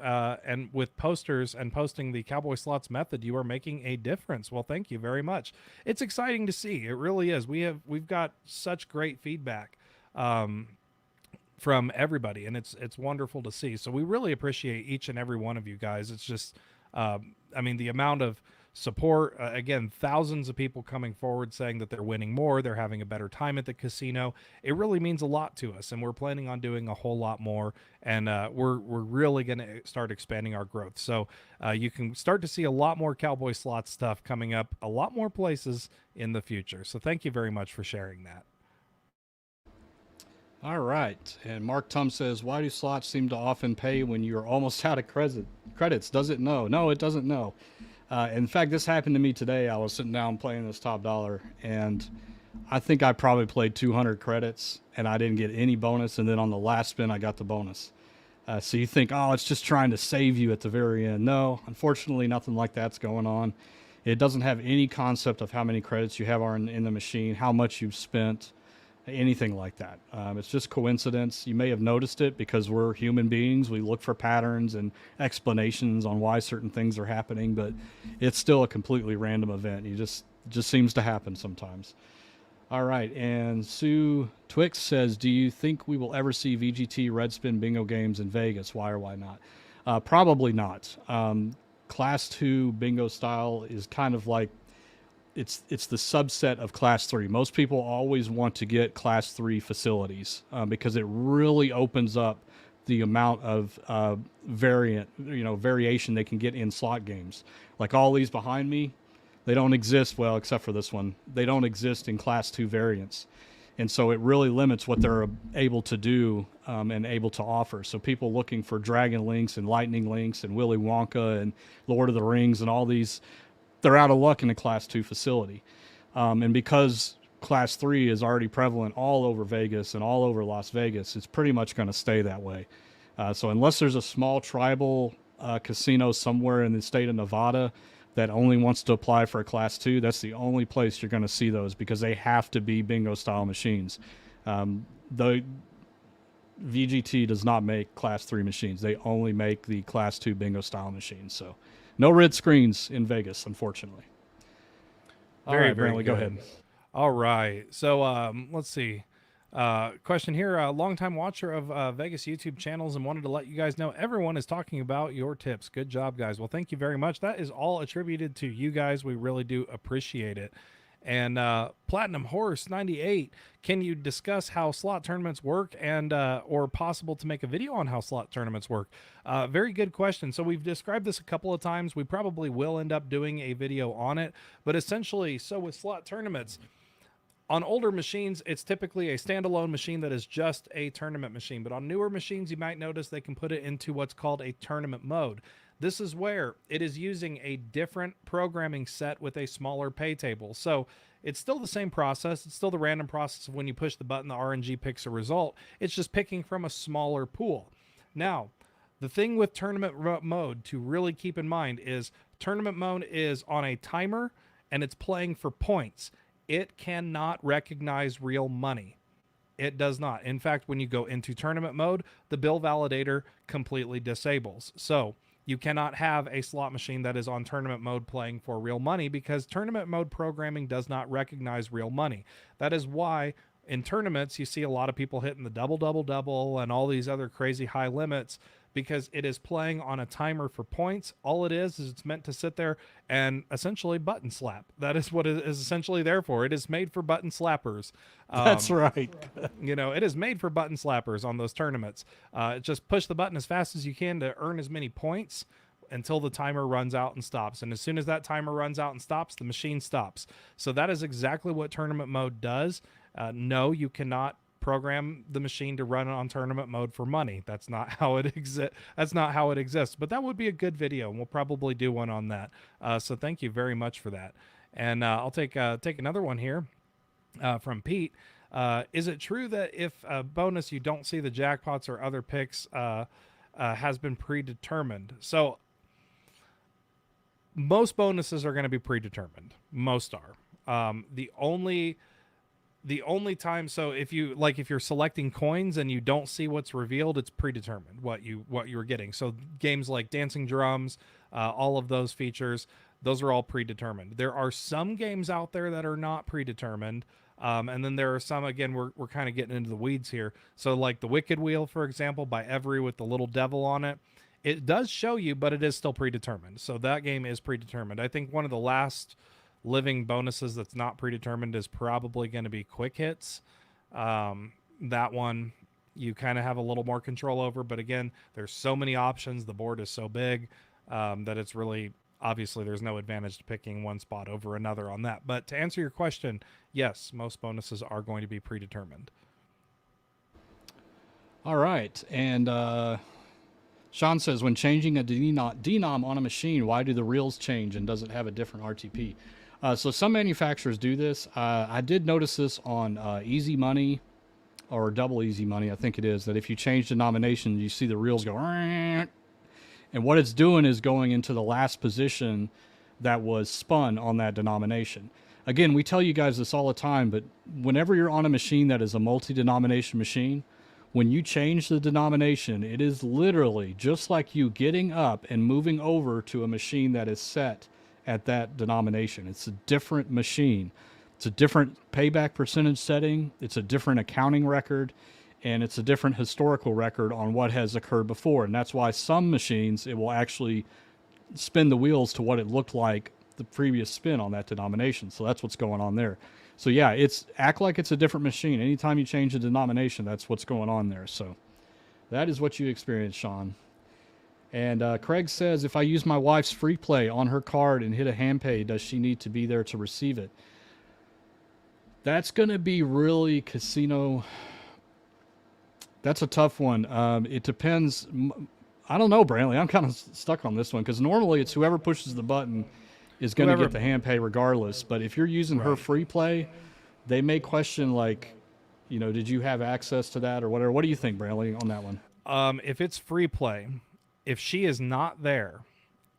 and with posters and posting the Cowboy Slots method. You are making a difference. Well, thank you very much. It's exciting to see. It really is. We've got such great feedback from everybody, and it's wonderful to see. So we really appreciate each and every one of you guys. It's just, the amount of support, again, thousands of people coming forward saying that they're winning more, they're having a better time at the casino. It really means a lot to us, and we're planning on doing a whole lot more, and we're really going to start expanding our growth. So you can start to see a lot more Cowboy Slot stuff coming up, a lot more places in the future. So thank you very much for sharing that. All right. And Mark Tum says, why do slots seem to often pay when you're almost out of credits? Does it know? No, it doesn't know. In fact, this happened to me today. I was sitting down playing this top dollar, and I think I probably played 200 credits, and I didn't get any bonus. And then on the last spin, I got the bonus. So you think, oh, it's just trying to save you at the very end. No, unfortunately, nothing like that's going on. It doesn't have any concept of how many credits you have in the machine, how much you've spent, anything like that. It's just coincidence. You may have noticed it because we're human beings. We look for patterns and explanations on why certain things are happening, but it's still a completely random event. You just seems to happen sometimes. All right. And Sue Twix says, do you think we will ever see VGT red spin bingo games in Vegas? Why or why not? Probably not. Class 2 bingo style is kind of like, it's the subset of Class 3. Most people always want to get Class 3 facilities because it really opens up the amount of variation they can get in slot games. Like all these behind me, they don't exist, well, except for this one. They don't exist in Class 2 variants. And so it really limits what they're able to do and able to offer. So people looking for Dragon Links and Lightning Links and Willy Wonka and Lord of the Rings and all these, they're out of luck in a Class 2 facility. And because Class 3 is already prevalent all over Vegas and all over Las Vegas, it's pretty much going to stay that way. So unless there's a small tribal casino somewhere in the state of Nevada that only wants to apply for a Class 2, that's the only place you're going to see those because they have to be bingo-style machines. VGT does not make Class 3 machines. They only make the Class 2 bingo style machines. So no red screens in Vegas, unfortunately. All right, Very Brantley, good. go ahead. All right. So let's see. Question here. A longtime watcher of Vegas YouTube channels and wanted to let you guys know everyone is talking about your tips. Good job, guys. Well, thank you very much. That is all attributed to you guys. We really do appreciate it. And Platinum Horse 98, can you discuss how slot tournaments work and or possible to make a video on how slot tournaments work? Very good question. So we've described this a couple of times. We probably will end up doing a video on it. But essentially, so with slot tournaments, on older machines, it's typically a standalone machine that is just a tournament machine. But on newer machines, you might notice they can put it into what's called a tournament mode. This is where it is using a different programming set with a smaller pay table. So it's still the same process. It's still the random process of when you push the button, the RNG picks a result. It's just picking from a smaller pool. Now, the thing with tournament mode to really keep in mind is tournament mode is on a timer and it's playing for points. It cannot recognize real money. It does not. In fact, when you go into tournament mode, the bill validator completely disables. So you cannot have a slot machine that is on tournament mode playing for real money because tournament mode programming does not recognize real money. That is why in tournaments you see a lot of people hitting the double, double, double and all these other crazy high limits because it is playing on a timer for points. All it is it's meant to sit there and essentially button slap. That is what it is essentially there for. It is made for button slappers. That's right. You know, it is made for button slappers on those tournaments. Just push the button as fast as you can to earn as many points until the timer runs out and stops. And as soon as that timer runs out and stops, the machine stops. So that is exactly what tournament mode does. No, you cannot program the machine to run on tournament mode for money. That's not how it exists. That's not how it exists. But that would be a good video, and we'll probably do one on that. So thank you very much for that. And I'll take another one here from Pete. Is it true that if a bonus you don't see the jackpots or other picks has been predetermined? So most bonuses are going to be predetermined. Most are. The only time, so if you're selecting coins and you don't see what's revealed, it's predetermined what you're getting. So games like Dancing Drums, all of those features, those are all predetermined. There are some games out there that are not predetermined. And then there are some, again, we're kind of getting into the weeds here. So like the Wicked Wheel, for example, by Every with the little devil on it, it does show you, but it is still predetermined. So that game is predetermined. I think one of the last living bonuses that's not predetermined is probably going to be Quick Hits. That one you kind of have a little more control over, but again, there's so many options. The board is so big that it's really, obviously there's no advantage to picking one spot over another on that. But to answer your question, yes, most bonuses are going to be predetermined. All right. And Sean says, when changing a denom on a machine, why do the reels change and does it have a different RTP? So some manufacturers do this. I did notice this on Easy Money or Double Easy Money, I think it is, that if you change denomination, you see the reels go, and what it's doing is going into the last position that was spun on that denomination. Again, we tell you guys this all the time, but whenever you're on a machine that is a multi-denomination machine, when you change the denomination, it is literally just like you getting up and moving over to a machine that is set at that denomination. It's a different machine. It's a different payback percentage setting. It's a different accounting record, and it's a different historical record on what has occurred before. And that's why some machines, it will actually spin the wheels to what it looked like the previous spin on that denomination. So that's what's going on there. So yeah, act like it's a different machine. Anytime you change the denomination, that's what's going on there. So that is what you experience, Sean. And Craig says, if I use my wife's free play on her card and hit a hand pay, does she need to be there to receive it? That's going to be really casino. That's a tough one. It depends. I don't know, Brantley. I'm kind of stuck on this one because normally it's whoever pushes the button is going to get the hand pay regardless. But if you're using her free play, they may question, like, you know, did you have access to that or whatever? What do you think, Brantley, on that one? If it's free play, if she is not there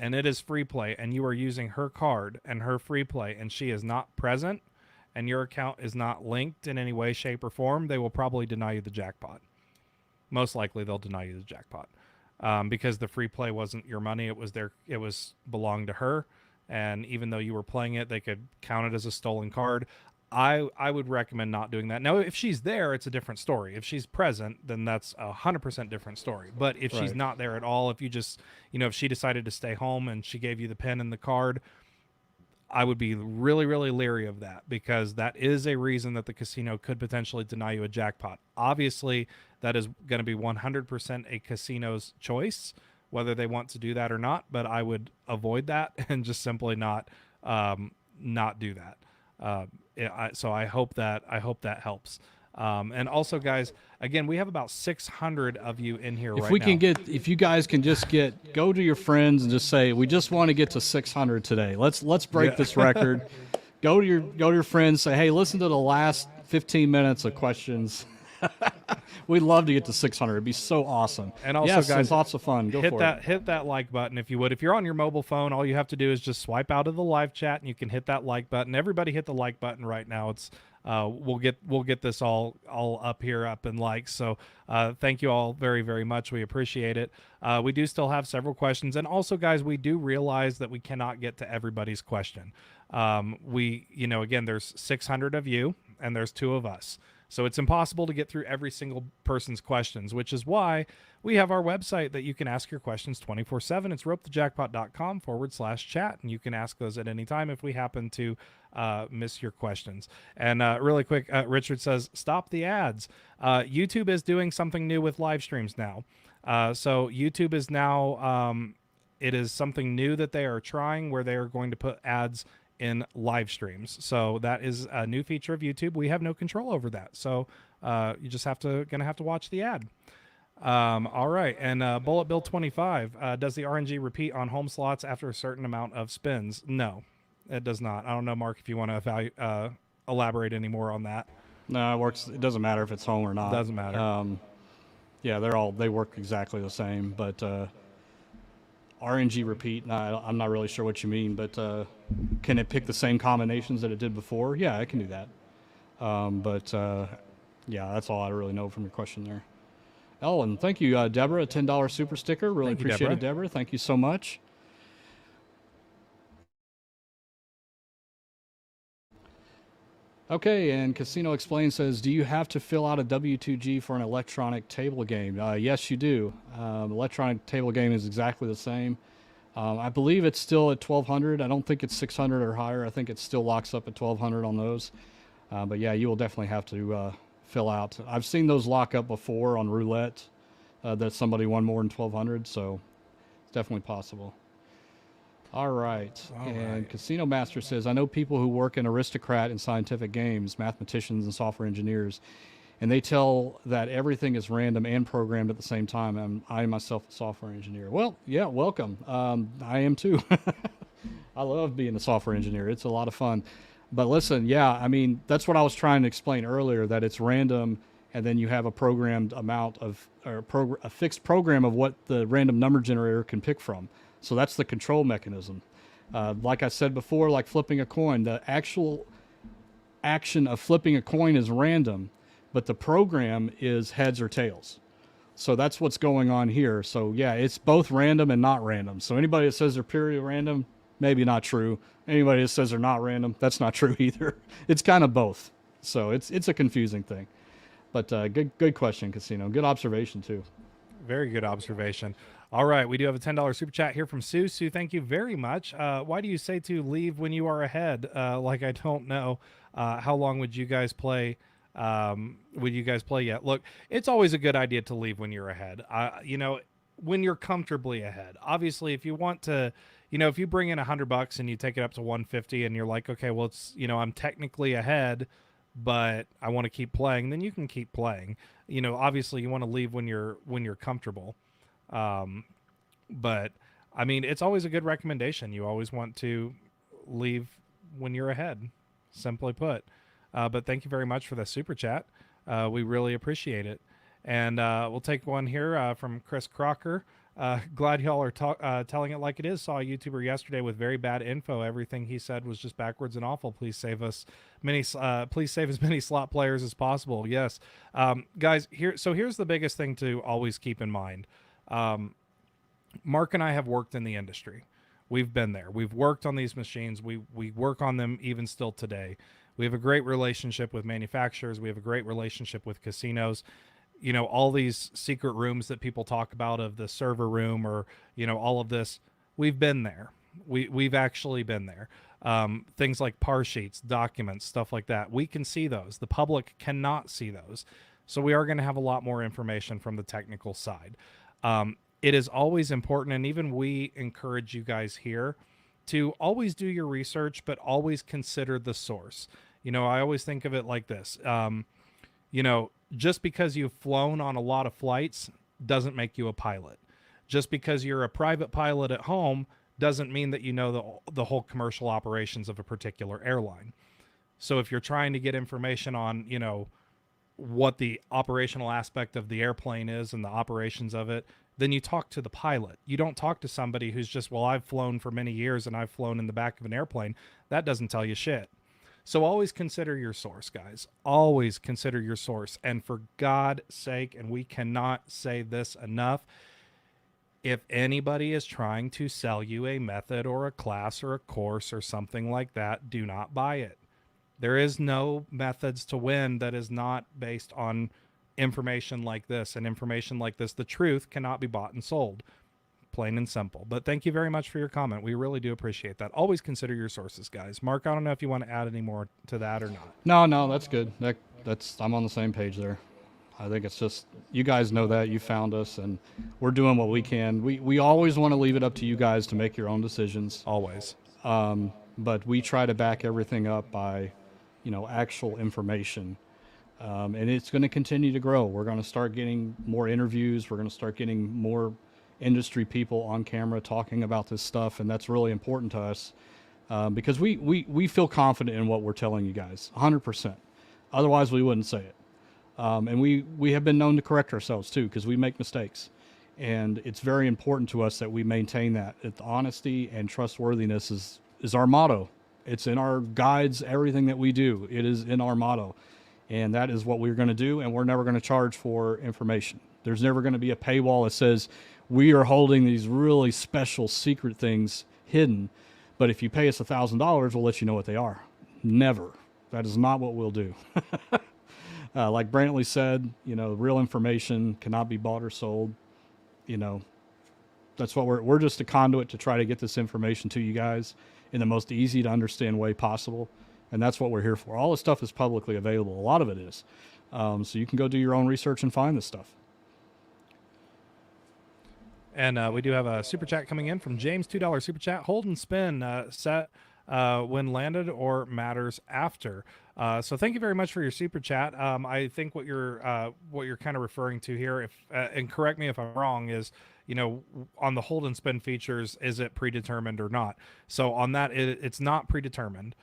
and it is free play and you are using her card and her free play and she is not present and your account is not linked in any way, shape, or form, they will probably deny you the jackpot. most likely they'll deny you the jackpot, because the free play wasn't your money. It was belonged to her. And even though you were playing it, they could count it as a stolen card. I would recommend not doing that. Now, if she's there, it's a different story. If she's present, then that's 100% different story. But if she's not there at all, if you just, if she decided to stay home and she gave you the pen and the card, I would be really, really leery of that, because that is a reason that the casino could potentially deny you a jackpot. Obviously, that is going to be 100% a casino's choice, whether they want to do that or not. But I would avoid that and just simply not do that. So I hope that helps. And also, guys, again, we have about 600 of you in here right now. If you guys can just go to your friends and just say, we just want to get to 600 today. Let's break this record. Go to your friends, say, hey, listen to the last 15 minutes of questions. We'd love to get to 600. It'd be so awesome. And also, guys, it's lots of fun. Hit that like button if you would. If you're on your mobile phone, all you have to do is just swipe out of the live chat, and you can hit that like button. Everybody hit the like button right now. It's we'll get this all up in likes. So thank you all very, very much. We appreciate it. We do still have several questions, and also, guys, we do realize that we cannot get to everybody's question. Again, there's 600 of you, and there's 2 of us. So it's impossible to get through every single person's questions, which is why we have our website that you can ask your questions 24/7. It's ropethejackpot.com/chat, and you can ask those at any time if we happen to miss your questions. And really quick, Richard says, stop the ads. YouTube is doing something new with live streams now. So YouTube is now, it is something new that they are trying, where they are going to put ads in live streams. So that is a new feature of YouTube. We have no control over that. So you just gonna have to watch the ad. All right. And Bullet Bill 25, does the RNG repeat on home slots after a certain amount of spins? No, it does not. I don't know, Mark, if you want to elaborate any more on that. No, it works. It doesn't matter if it's home or not. Doesn't matter. Yeah, they work exactly the same, but RNG repeat, no, I'm not really sure what you mean, but can it pick the same combinations that it did before? Yeah, it can do that. Yeah, that's all I really know from your question there. Ellen, thank you, Deborah, a $10 super sticker. Really appreciate it, Deborah. Thank you so much. Okay, and Casino Explain says, do you have to fill out a W2G for an electronic table game? Yes, you do. Electronic table game is exactly the same. I believe it's still at 1,200. I don't think it's 600 or higher. I think it still locks up at 1,200 on those. But yeah, you will definitely have to fill out. I've seen those lock up before on roulette, that somebody won more than 1,200, so it's definitely possible. All right. Casino Master says, I know people who work in Aristocrat and Scientific Games, mathematicians and software engineers, and they tell that everything is random and programmed at the same time. I myself a software engineer. Well, yeah, welcome. I am too. I love being a software engineer. It's a lot of fun. But listen, yeah, I mean, that's what I was trying to explain earlier, that it's random, and then you have a programmed amount of, or a fixed program of what the random number generator can pick from. So that's the control mechanism. Like I said before, like flipping a coin, the actual action of flipping a coin is random, but the program is heads or tails. So that's what's going on here. So yeah, it's both random and not random. So anybody that says they're purely random, maybe not true. Anybody that says they're not random, that's not true either. It's kind of both. So it's a confusing thing. But good question, Casino. Good observation too. Very good observation. All right, we do have a $10 super chat here from Sue. Sue, thank you very much. Why do you say to leave when you are ahead? Like I don't know. How long would you guys play? Yet? Look, it's always a good idea to leave when you're ahead. When you're comfortably ahead. Obviously, if you want to, if you bring in $100 and you take it up to 150 and you're like, okay, well, it's, I'm technically ahead, but I want to keep playing, then you can keep playing. Obviously you want to leave when you're comfortable. But I mean, it's always a good recommendation. You always want to leave when you're ahead, simply put. But thank you very much for the super chat. We really appreciate it. And we'll take one here from Chris Crocker. Glad y'all are telling it like it is. Saw a YouTuber yesterday with very bad info. Everything he said was just backwards and awful. Please save us please save as many slot players as possible. Yes, guys. Here's the biggest thing to always keep in mind. Mark and I have worked in the industry. We've been there. We've worked on these machines. We work on them even still today. We have a great relationship with manufacturers. We have a great relationship with casinos. You know, all these secret rooms that people talk about of the server room, or, you know, all of this, we've been there. We've actually been there. Things like par sheets, documents, stuff like that. We can see those. The public cannot see those. So we are going to have a lot more information from the technical side. It is always important, and even we encourage you guys here to always do your research, but always consider the source. You know, I always think of it like this. You know, just because you've flown on a lot of flights doesn't make you a pilot. Just because you're a private pilot at home doesn't mean that you know the whole commercial operations of a particular airline. So if you're trying to get information on, you know, what the operational aspect of the airplane is and the operations of it, then you talk to the pilot. You don't talk to somebody who's just, well, I've flown for many years and I've flown in the back of an airplane. That doesn't tell you shit. So always consider your source, guys. Always consider your source. And for God's sake, and we cannot say this enough, if anybody is trying to sell you a method or a class or a course or something like that, do not buy it. There is no methods to win that is not based on information like this. And information like this, the truth cannot be bought and sold. Plain and simple. But thank you very much for your comment. We really do appreciate that. Always consider your sources, guys. Mark, I don't know if you want to add any more to that or not. No, that's good. I'm on the same page there. I think it's just, you guys know that. You found us, and we're doing what we can. We always want to leave it up to you guys to make your own decisions. Always. But we try to back everything up by, you know, actual information. And it's going to continue to grow. We're going to start getting more interviews. We're going to start getting more industry people on camera talking about this stuff, and that's really important to us because we feel confident in what we're telling you guys, 100%. Otherwise, we wouldn't say it. And we have been known to correct ourselves too, because we make mistakes, and it's very important to us that we maintain that. Honesty and trustworthiness is our motto. It's in our guides, everything that we do. It is in our motto, and that is what we're going to do. And we're never going to charge for information. There's never going to be a paywall that says we are holding these really special secret things hidden, but if you pay us $1,000, we'll let you know what they are. Never. That is not what we'll do. Like Brantley said, you know, real information cannot be bought or sold. You know, that's what we're just a conduit to try to get this information to you guys in the most easy to understand way possible. And that's what we're here for. All this stuff is publicly available. A lot of it is. So you can go do your own research and find this stuff. And we do have a super chat coming in from James, $2 super chat. Hold and spin set when landed or matters after. So thank you very much for your super chat. I think what you're kind of referring to here, if and correct me if I'm wrong, is, you know, on the hold and spin features, is it predetermined or not? So on that, it's not predetermined.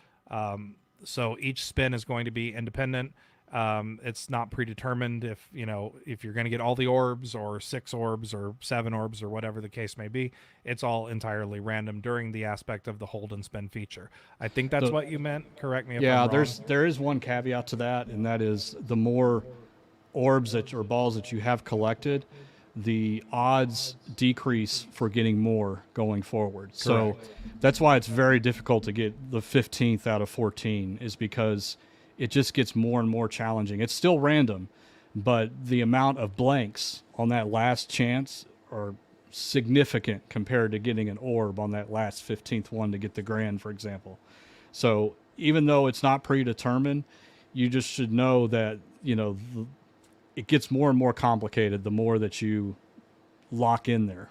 So each spin is going to be independent. It's not predetermined if you're going to get all the orbs or 6 orbs or 7 orbs or whatever the case may be. It's all entirely random during the aspect of the hold and spin feature. I think that's what you meant. Correct me if I'm wrong. There is one caveat to that, and that is the more orbs or balls that you have collected, the odds decrease for getting more going forward. Correct. So that's why it's very difficult to get the 15th out of 14, is because it just gets more and more challenging. It's still random, but the amount of blanks on that last chance are significant compared to getting an orb on that last 15th one to get the grand, for example. So even though it's not predetermined, you just should know that, you know, it gets more and more complicated the more that you lock in there.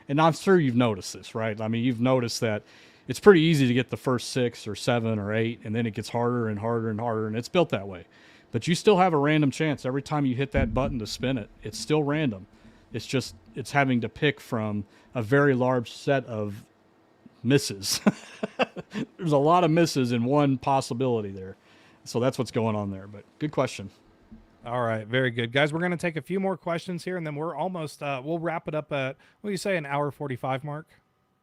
And I'm sure you've noticed this, right? I mean, you've noticed that it's pretty easy to get the first 6 or 7 or 8, and then it gets harder and harder and harder, and it's built that way. But you still have a random chance every time you hit that button to spin it. It's still random. It's having to pick from a very large set of misses. There's a lot of misses in one possibility there. So that's what's going on there. But good question. All right, very good, guys. We're going to take a few more questions here, and then we're almost. We'll wrap it up at, what do you say, an hour 45 mark?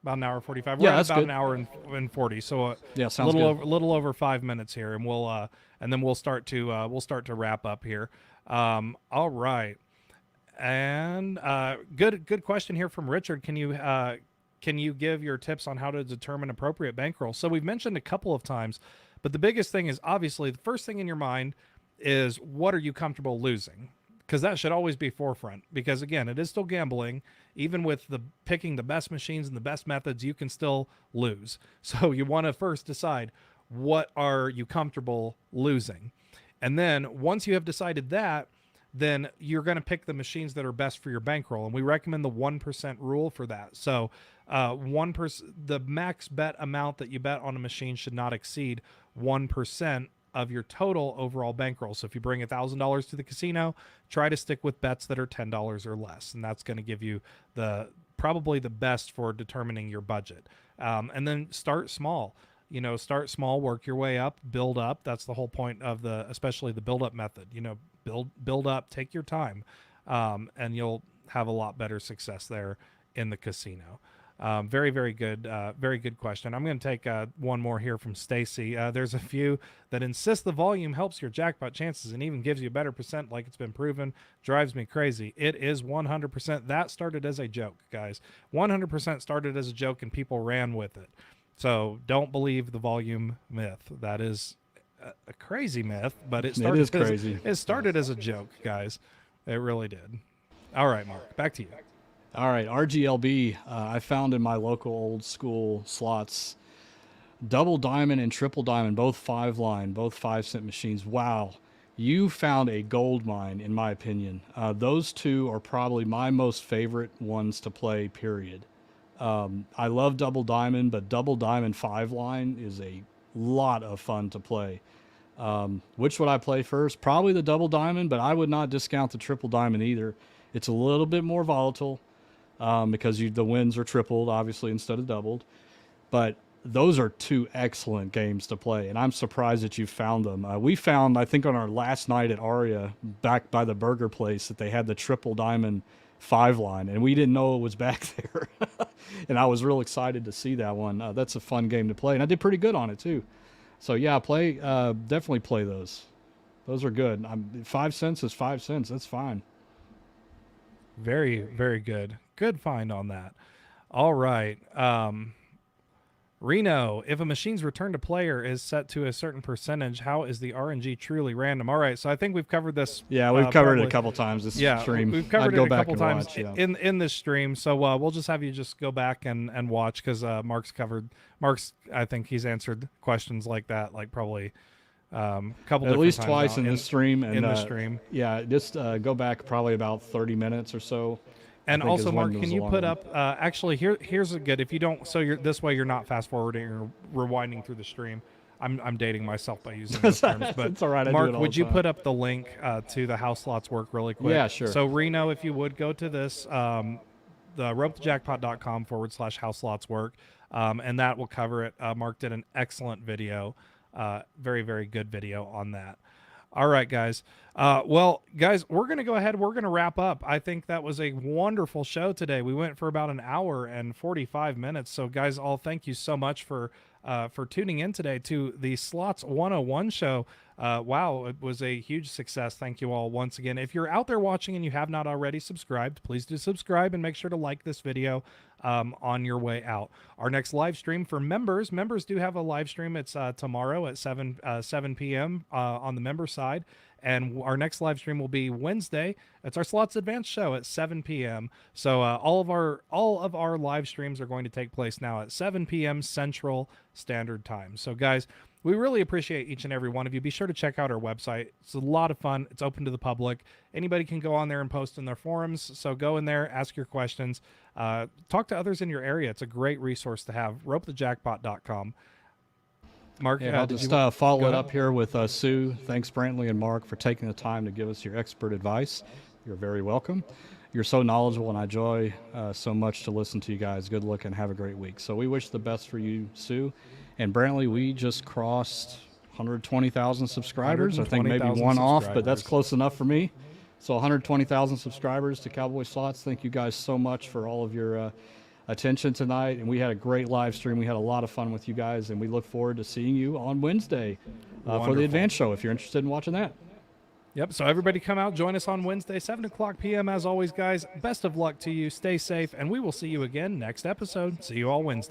About an hour 45. We're Yeah, at that's about good. an hour and 40, so a Yeah, sounds good. little over 5 minutes here, and then we'll start to wrap up here. All right, and good question here from Richard. Can you give your tips on how to determine appropriate bankroll? So we've mentioned a couple of times, but the biggest thing is obviously the first thing in your mind is, what are you comfortable losing? Because that should always be forefront, because again, it is still gambling. Even with the picking the best machines and the best methods, you can still lose. So you want to first decide, what are you comfortable losing? And then once you have decided that, then you're going to pick the machines that are best for your bankroll. And we recommend the 1% rule for that. So 1%, the max bet amount that you bet on a machine should not exceed 1% of your total overall bankroll. So if you bring $1,000 to the casino, try to stick with bets that are $10 or less, and that's going to give you probably the best for determining your budget. And then start small. Start small, work your way up, build up. That's the whole point of especially the build up method. Build up, take your time, and you'll have a lot better success there in the casino. Very, very good question. I'm going to take one more here from Stacy. There's a few that insist the volume helps your jackpot chances and even gives you a better percent, like it's been proven. Drives me crazy. It is 100%. That started as a joke, guys. 100% started as a joke, and people ran with it. So don't believe the volume myth. That is a crazy myth, but it started crazy. It started as a joke, guys. It really did. All right, Mark, back to you. All right, RGLB, I found in my local old school slots, double diamond and triple diamond, both 5-line, both 5-cent machines. Wow, you found a gold mine, in my opinion. Those two are probably my most favorite ones to play, period. I love double diamond, but double diamond 5-line is a lot of fun to play. Which would I play first? Probably the double diamond, but I would not discount the triple diamond either. It's a little bit more volatile. Because the wins are tripled, obviously, instead of doubled. But those are two excellent games to play, and I'm surprised that you found them. We found, I think, on our last night at Aria, back by the burger place, that they had the triple diamond 5-line, and we didn't know it was back there. And I was real excited to see that one. That's a fun game to play, and I did pretty good on it, too. So, yeah, definitely play those. Those are good. 5 cents is 5 cents. That's fine. Very, very good. Good find on that. All right. Reno, if a machine's return to player is set to a certain percentage, how is the RNG truly random? All right, so I think we've covered this. Yeah, we've covered it a couple times this stream. We've covered it a couple times watch, yeah. in this stream. So we'll just have you just go back and watch, because Mark's, I think he's answered questions like that, like probably couple at least times twice in this stream. And, in the stream. Yeah, just go back probably about 30 minutes or so. And also, Mark, can you put up? Actually, here's a good. If you don't, so this way you're not fast forwarding or rewinding through the stream. I'm dating myself by using those terms, but it's all right. Mark, would you put up the link to the How Slots Work really quick? Yeah, sure. So Reno, if you would go to this, the ropethejackpot.com/How Slots Work, and that will cover it. Mark did an excellent video, very, very good video on that. All right, guys. Well, guys, we're going to go ahead. We're going to wrap up. I think that was a wonderful show today. We went for about an hour and 45 minutes. So, guys, all thank you so much for tuning in today to the Slots 101 show. Wow, it was a huge success. Thank you all once again. If you're out there watching and you have not already subscribed, please do subscribe and make sure to like this video on your way out. Our next live stream for members do have a live stream. It's tomorrow at 7 p.m. On the member side. And our next live stream will be Wednesday. It's our Slots Advanced show at 7 p.m. So all of our live streams are going to take place now at 7 p.m. Central Standard Time. So, guys, we really appreciate each and every one of you. Be sure to check out our website. It's a lot of fun. It's open to the public. Anybody can go on there and post in their forums. So go in there, ask your questions, talk to others in your area. It's a great resource to have. ropethejackpot.com. Mark, I'll just follow it up here with Sue. Thanks, Brantley and Mark, for taking the time to give us your expert advice. You're very welcome. You're so knowledgeable, and I enjoy so much to listen to you guys. Good luck and have a great week. So we wish the best for you, Sue. And Brantley, we just crossed 120,000 subscribers. I think maybe 120,000 one off, but that's subscribers. close enough for me. So 120,000 subscribers to Cowboy Slots. Thank you guys so much for all of your attention tonight. And we had a great live stream. We had a lot of fun with you guys, and we look forward to seeing you on Wednesday for the Wonderful. advance show if you're interested in watching that. Yep. So everybody come out, join us on Wednesday, 7 o'clock p.m. As always, guys, best of luck to you. Stay safe, and we will see you again next episode. See you all Wednesday.